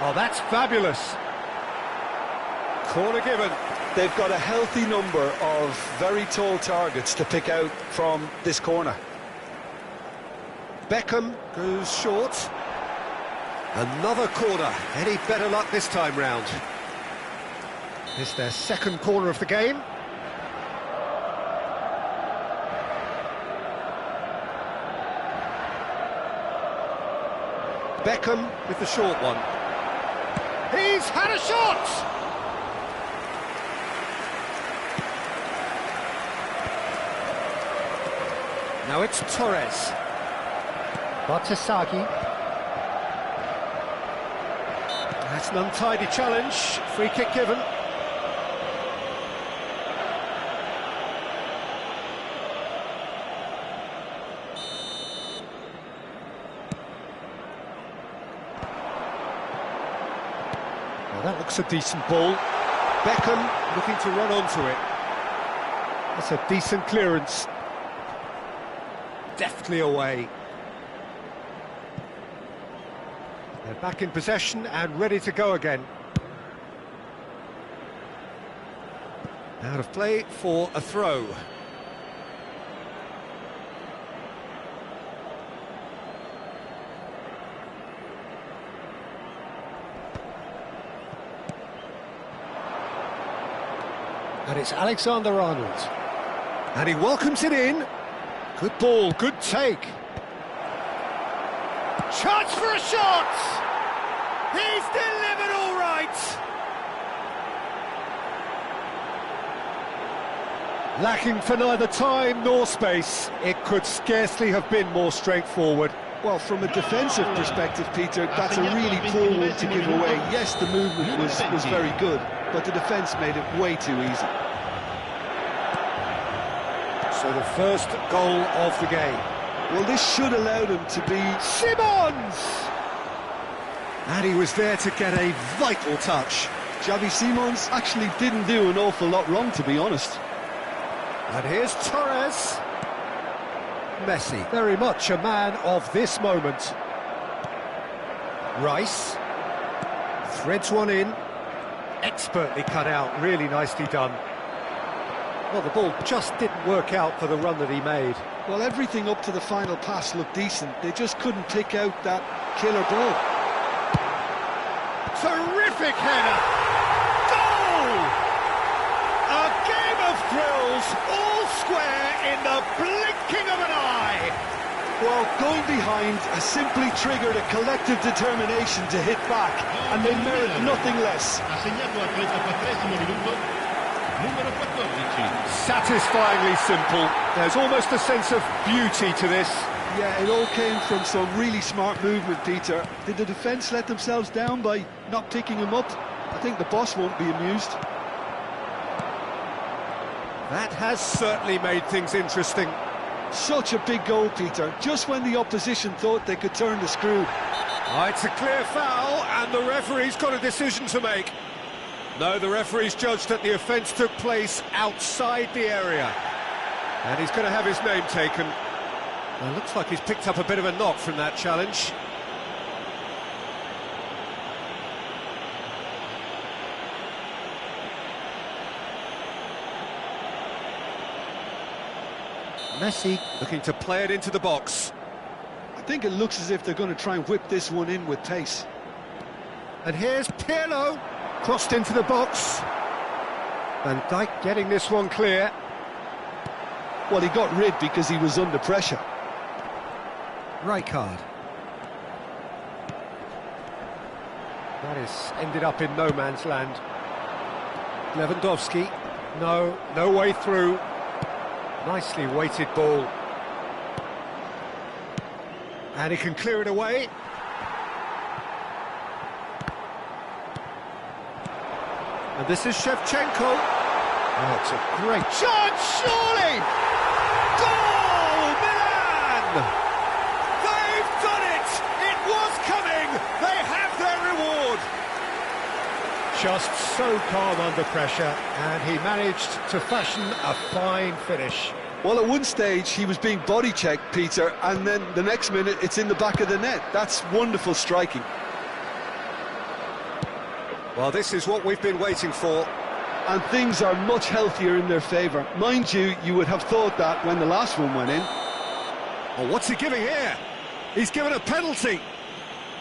Speaker 1: Oh, that's fabulous. Corner given.
Speaker 2: They've got a healthy number of very tall targets to pick out from this corner.
Speaker 1: Beckham goes short. Another corner. Any better luck this time round? It's their second corner of the game. Beckham with the short one. He's had a shot! Now it's Torres. Bartasagi. That's an untidy challenge. Free kick given. Well, that looks a decent ball. Beckham looking to run onto it. That's a decent clearance. Deftly away. They're back in possession and ready to go again. Out of play for a throw. And it's Alexander-Arnold. And he welcomes it in. Good ball, good take. Chance for a shot! He's delivered all right! Lacking for neither time nor space. It could scarcely have been more straightforward.
Speaker 2: Well, from a defensive perspective, Peter, that's a really poor one to give away. Yes, the movement was very good, but the defence made it way too easy.
Speaker 1: So the first goal of the game.
Speaker 2: Well, this should allow them to be...
Speaker 1: Simons! And he was there to get a vital touch.
Speaker 2: Xavi Simons actually didn't do an awful lot wrong, to be honest.
Speaker 1: And here's Torres. Messi, very much a man of this moment. Rice. Threads one in. Expertly cut out, really nicely done. Well, the ball just didn't work out for the run that he made.
Speaker 2: Well, everything up to the final pass looked decent. They just couldn't pick out that killer ball.
Speaker 1: Terrific header! Goal! A game of thrills, all square in the blinking of an eye.
Speaker 2: Well, going behind has simply triggered a collective determination to hit back, and they merit nothing less.
Speaker 1: Satisfyingly simple. There's almost a sense of beauty to this.
Speaker 2: Yeah, it all came from some really smart movement, Peter. Did the defence let themselves down by not picking him up? I think the boss won't be amused.
Speaker 1: That has certainly made things interesting.
Speaker 2: Such a big goal, Peter, just when the opposition thought they could turn the screw.
Speaker 1: Oh, it's a clear foul, and the referee's got a decision to make. No, the referee's judged that the offence took place outside the area. And he's going to have his name taken. Well, looks like he's picked up a bit of a knock from that challenge. Messi looking to play it into the box.
Speaker 2: I think it looks as if they're going to try and whip this one in with pace.
Speaker 1: And here's Pirlo, crossed into the box. Van Dijk getting this one clear.
Speaker 2: Well, he got rid because he was under pressure.
Speaker 1: Rijkaard. That has ended up in no man's land. Lewandowski. No way through. Nicely weighted ball. And he can clear it away. And this is Shevchenko. Oh, it's a great chance, surely! Goal, Milan! They've done it! It was coming! They have their reward! Just so calm under pressure, and he managed to fashion a fine finish.
Speaker 2: Well, at one stage he was being body checked, Peter, and then the next minute it's in the back of the net. That's wonderful striking.
Speaker 1: Well, this is what we've been waiting for.
Speaker 2: And things are much healthier in their favour. Mind you, you would have thought that when the last one went in.
Speaker 1: Oh, what's he giving here? He's given a penalty.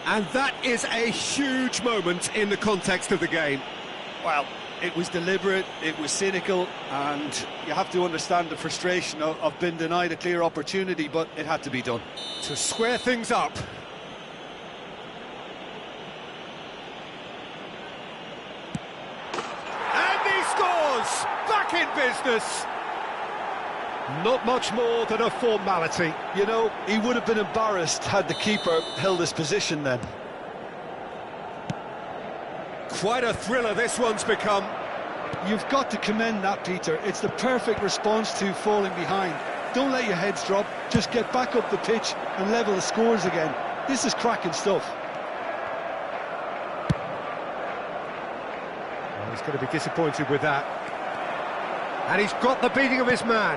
Speaker 1: And that is a huge moment in the context of the game.
Speaker 2: Well, it was deliberate, it was cynical, and you have to understand the frustration of being denied a clear opportunity, but it had to be done.
Speaker 1: To square things up. And he scores! Back in business! Not much more than a formality.
Speaker 2: You know, he would have been embarrassed had the keeper held his position then.
Speaker 1: Quite a thriller this one's become.
Speaker 2: You've got to commend that, Peter. It's the perfect response to falling behind. Don't let your heads drop, just get back up the pitch and level the scores again. This is cracking stuff.
Speaker 1: Well, he's going to be disappointed with that. And he's got the beating of his man.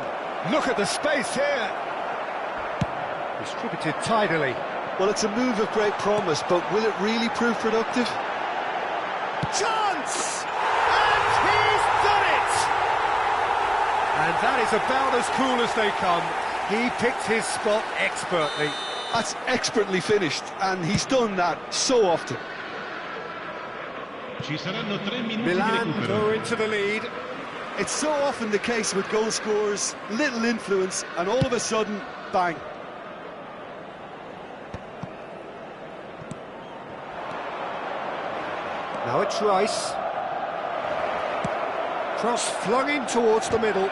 Speaker 1: Look at the space here. Distributed tidily.
Speaker 2: Well, it's a move of great promise, but will it really prove productive?
Speaker 1: Chance! And he's done it! And that is about as cool as they come. He picked his spot expertly.
Speaker 2: That's expertly finished, and he's done that so often.
Speaker 3: Ci saranno 3 minuti di
Speaker 1: Milan
Speaker 3: recupero.
Speaker 1: go into the lead.
Speaker 2: It's so often the case with goal scorers, little influence, and all of a sudden, bang.
Speaker 1: Now it's Rice. Cross flung in towards the middle.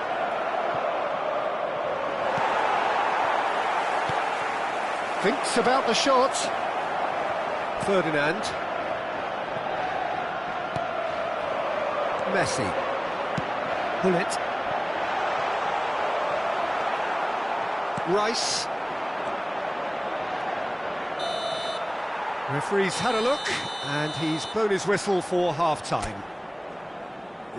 Speaker 1: Thinks about the shot. Ferdinand. Messi. Bullet. Rice. Referee's had a look, and he's blown his whistle for half-time.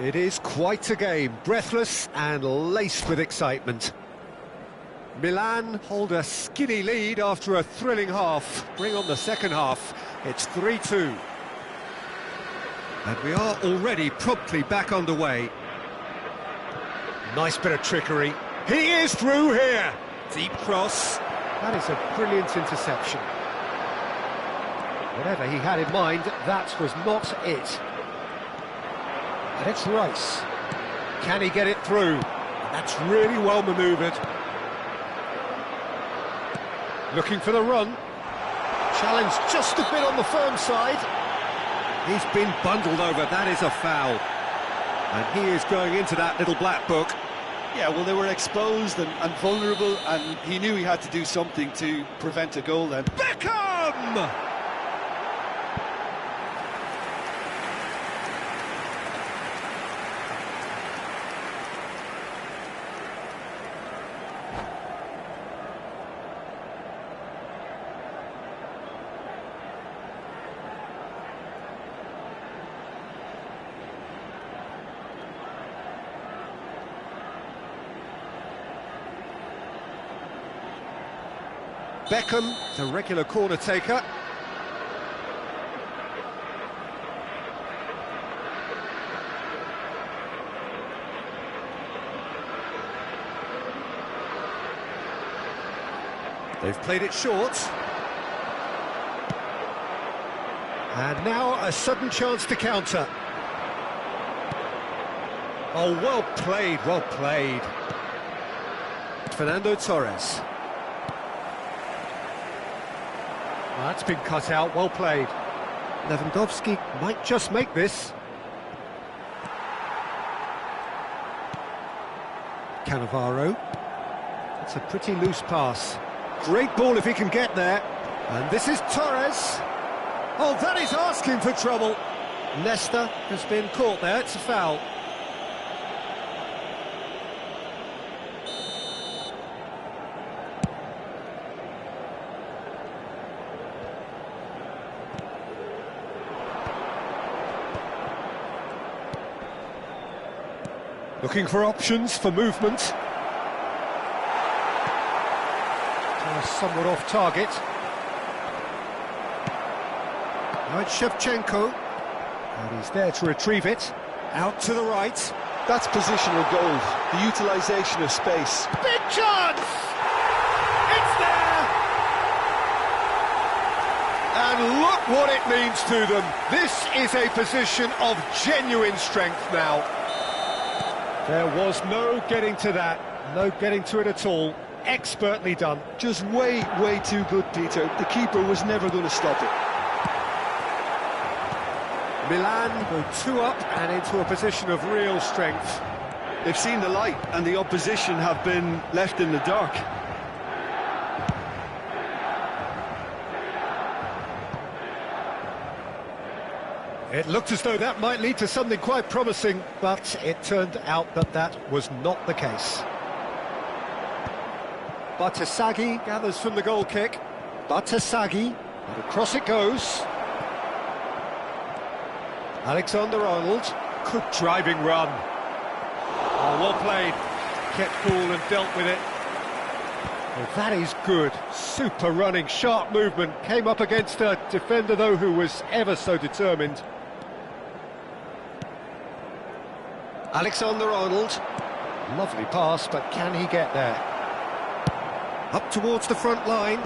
Speaker 1: It is quite a game, breathless and laced with excitement. Milan hold a skinny lead after a thrilling half. Bring on the second half, it's 3-2. And we are already promptly back underway. Nice bit of trickery. He is through here. Deep cross. That is a brilliant interception. Whatever he had in mind, that was not it. And it's Rice. Can he get it through? That's really well manoeuvred. Looking for the run. Challenge just a bit on the firm side. He's been bundled over, that is a foul. And he is going into that little black book.
Speaker 2: Yeah, well, they were exposed and vulnerable, and he knew he had to do something to prevent a goal then.
Speaker 1: Beckham! Beckham, the regular corner taker. They've played it short. And now a sudden chance to counter. Oh, well played, well played. Fernando Torres. Well, that's been cut out, well played. Lewandowski might just make this. Cannavaro. It's a pretty loose pass. Great ball if he can get there. And this is Torres. Oh, that is asking for trouble. Leicester has been caught there, it's a foul. Looking for options for movement. Somewhat off target. Now it's Shevchenko. And he's there to retrieve it. Out to the right.
Speaker 2: That's positional goal, the utilisation of space.
Speaker 1: Big chance! It's there! And look what it means to them. This is a position of genuine strength now. There was no getting to that, no getting to it at all. Expertly done.
Speaker 2: Just way too good, Peter. The keeper was never going to stop it.
Speaker 1: Milan go 2 up and into a position of real strength.
Speaker 2: They've seen the light and the opposition have been left in the dark.
Speaker 1: It looked as though that might lead to something quite promising, but it turned out that that was not the case. Batasagi gathers from the goal kick. Batasagi, and across it goes. Alexander-Arnold, good driving run. Oh, well played. Kept cool and dealt with it. Well, that is good. Super running, sharp movement. Came up against a defender, though, who was ever so determined. Alexander-Arnold. Lovely pass, but can he get there? Up towards the front line.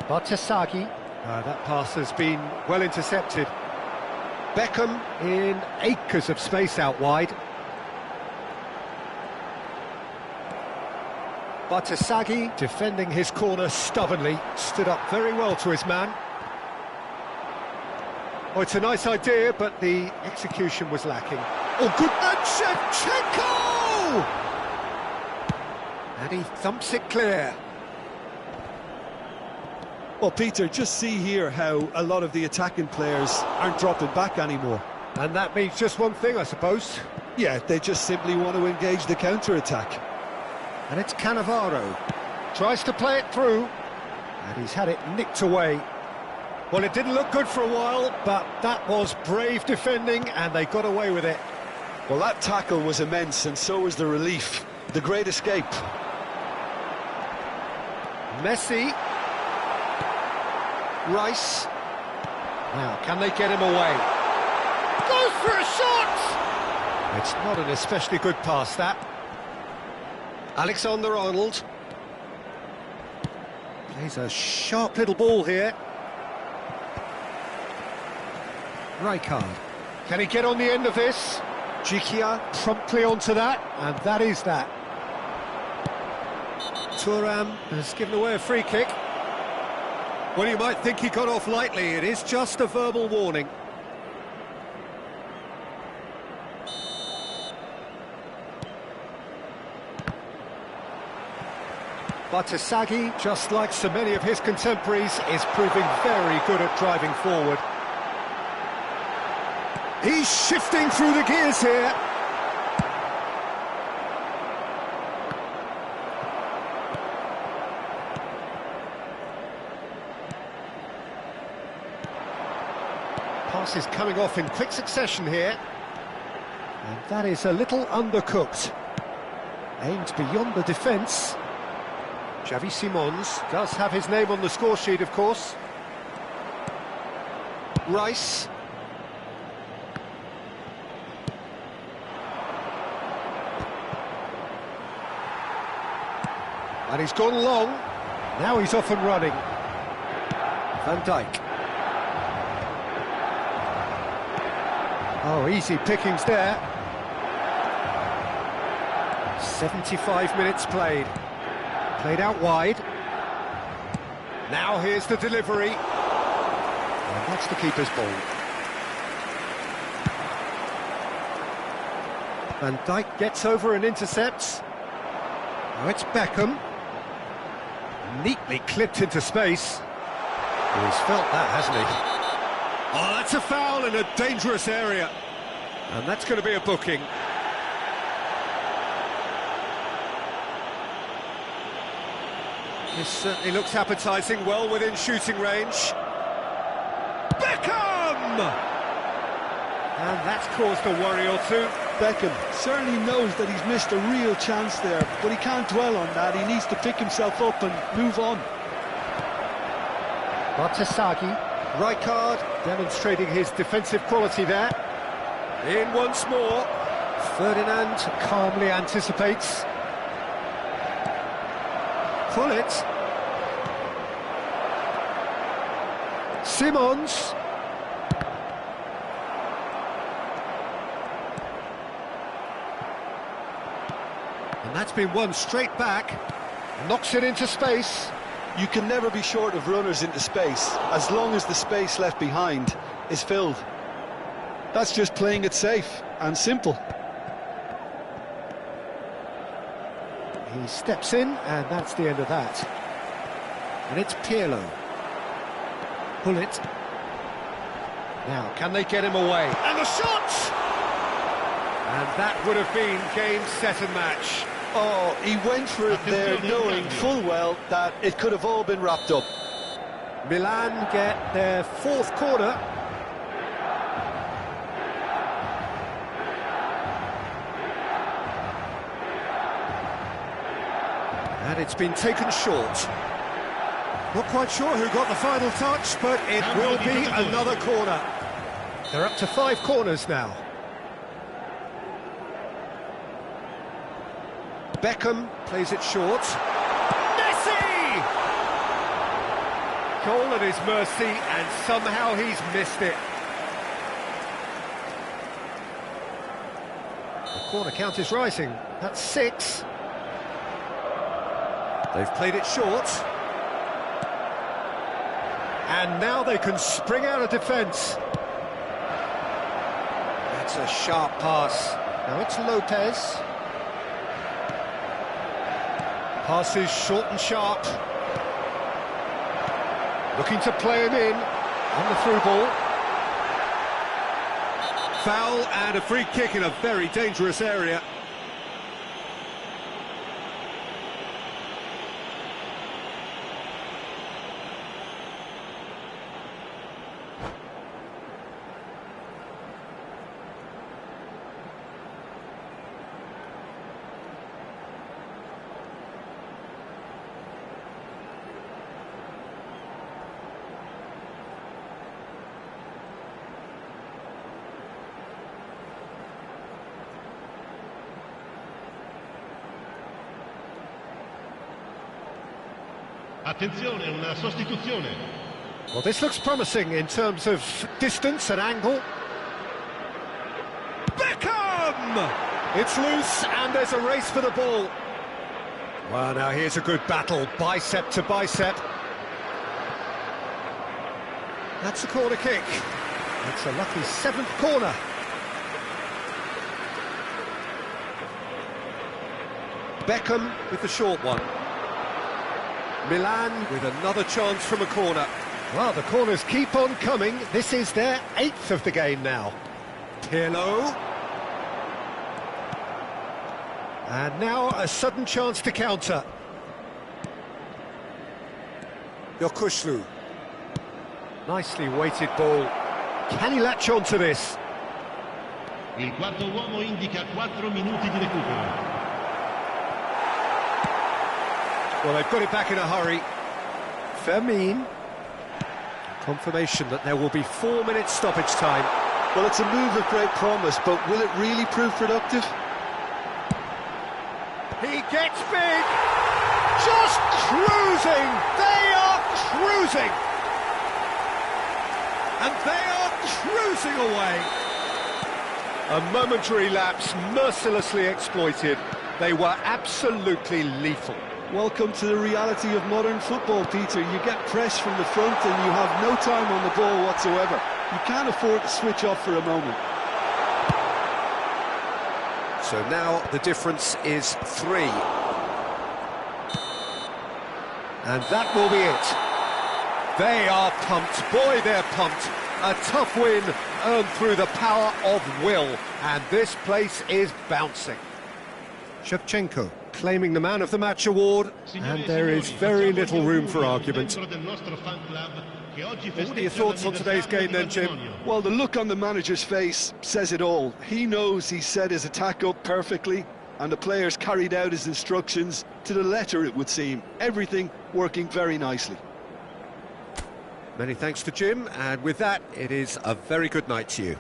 Speaker 1: Batasagi. That pass has been well intercepted. Beckham in acres of space out wide. Batasagi defending his corner stubbornly. Stood up very well to his man. Oh, it's a nice idea, but the execution was lacking. Oh, good. And Shevchenko! And he thumps it clear.
Speaker 2: Well, Peter, just see here how a lot of the attacking players aren't dropping back anymore.
Speaker 1: And that means just one thing, I suppose.
Speaker 2: Yeah, they just simply want to engage the counter-attack.
Speaker 1: And it's Cannavaro. Tries to play it through. And he's had it nicked away. Well, it didn't look good for a while, but that was brave defending, and they got away with it.
Speaker 2: Well, that tackle was immense, and so was the relief. The great escape.
Speaker 1: Messi. Rice. Now, can they get him away? Goes for a shot! It's not an especially good pass, that. Alexander-Arnold. Plays a sharp little ball here. Rijkaard. Can he get on the end of this? Jikia promptly onto that, and that is that. Thuram has given away a free kick. Well, you might think he got off lightly. It is just a verbal warning. Batasagi, just like so many of his contemporaries, is proving very good at driving forward. He's shifting through the gears here. Passes coming off in quick succession here. And that is a little undercooked. Aimed beyond the defence. Xavi Simons does have his name on the score sheet, of course. Rice. And he's gone long. Now he's off and running. Van Dijk. Oh, easy pickings there. 75 minutes played. Played out wide. Now here's the delivery. And that's the keeper's ball. Van Dijk gets over and intercepts. Now it's Beckham. Neatly clipped into space. Well, he's felt that, hasn't he? Oh, that's a foul in a dangerous area. And that's going to be a booking. This certainly looks appetising, well within shooting range. Beckham! And that's caused a worry or two.
Speaker 2: Beckham certainly knows that he's missed a real chance there, but he can't dwell on that. He needs to pick himself up and move on.
Speaker 1: Bartasagi, Rijkaard demonstrating his defensive quality there. In once more. Ferdinand calmly anticipates. Pull it. Simons. And that's been won straight back. Knocks it into space.
Speaker 2: You can never be short of runners into space, as long as the space left behind is filled. That's just playing it safe and simple.
Speaker 1: He steps in, and that's the end of that. And it's Pirlo. Pull it. Now, can they get him away? And the shot! And that would have been game, set and match.
Speaker 2: Oh, he went for it there, knowing full well that it could have all been wrapped up.
Speaker 1: Milan get their fourth corner. And it's been taken short. Not quite sure who got the final touch, but it will be another corner. They're up to 5 corners now. Beckham plays it short. Messi! Goal at his mercy, and somehow he's missed it. The corner count is rising. That's 6. They've played it short. And now they can spring out of defence. That's a sharp pass. Now it's Lopez. Pass is short and sharp. Looking to play him in on the through ball. Foul and a free kick in a very dangerous area.
Speaker 3: Attenzione, una sostituzione.
Speaker 1: Well, this looks promising in terms of distance and angle. Beckham! It's loose and there's a race for the ball. Well, now here's a good battle, bicep to bicep. That's a corner kick. It's a lucky 7th corner. Beckham with the short one. Milan with another chance from a corner. Well, the corners keep on coming. This is their 8th of the game now. Pirlo. And now a sudden chance to counter. Yokushlu. Nicely weighted ball. Can he latch on to this?
Speaker 3: Il quarto uomo indica 4 minuti di recupero.
Speaker 1: Well, they've got it back in a hurry. Fermin. Confirmation that there will be 4 minutes stoppage time.
Speaker 2: Well, it's a move of great promise, but will it really prove productive?
Speaker 1: He gets big. Just cruising. They are cruising. And they are cruising away. A momentary lapse mercilessly exploited. They were absolutely lethal.
Speaker 2: Welcome to the reality of modern football, Peter. You get pressed from the front and you have no time on the ball whatsoever. You can't afford to switch off for a moment.
Speaker 1: So now the difference is 3. And that will be it. They are pumped. Boy, they're pumped. A tough win earned through the power of will. And this place is bouncing. Shevchenko claiming the Man of the Match award, and there is very little room for argument. What are your thoughts on today's game then, Jim?
Speaker 2: Well, the look on the manager's face says it all. He knows he set his attack up perfectly, and the players carried out his instructions to the letter, it would seem. Everything working very nicely.
Speaker 1: Many thanks to Jim, and with that, it is a very good night to you.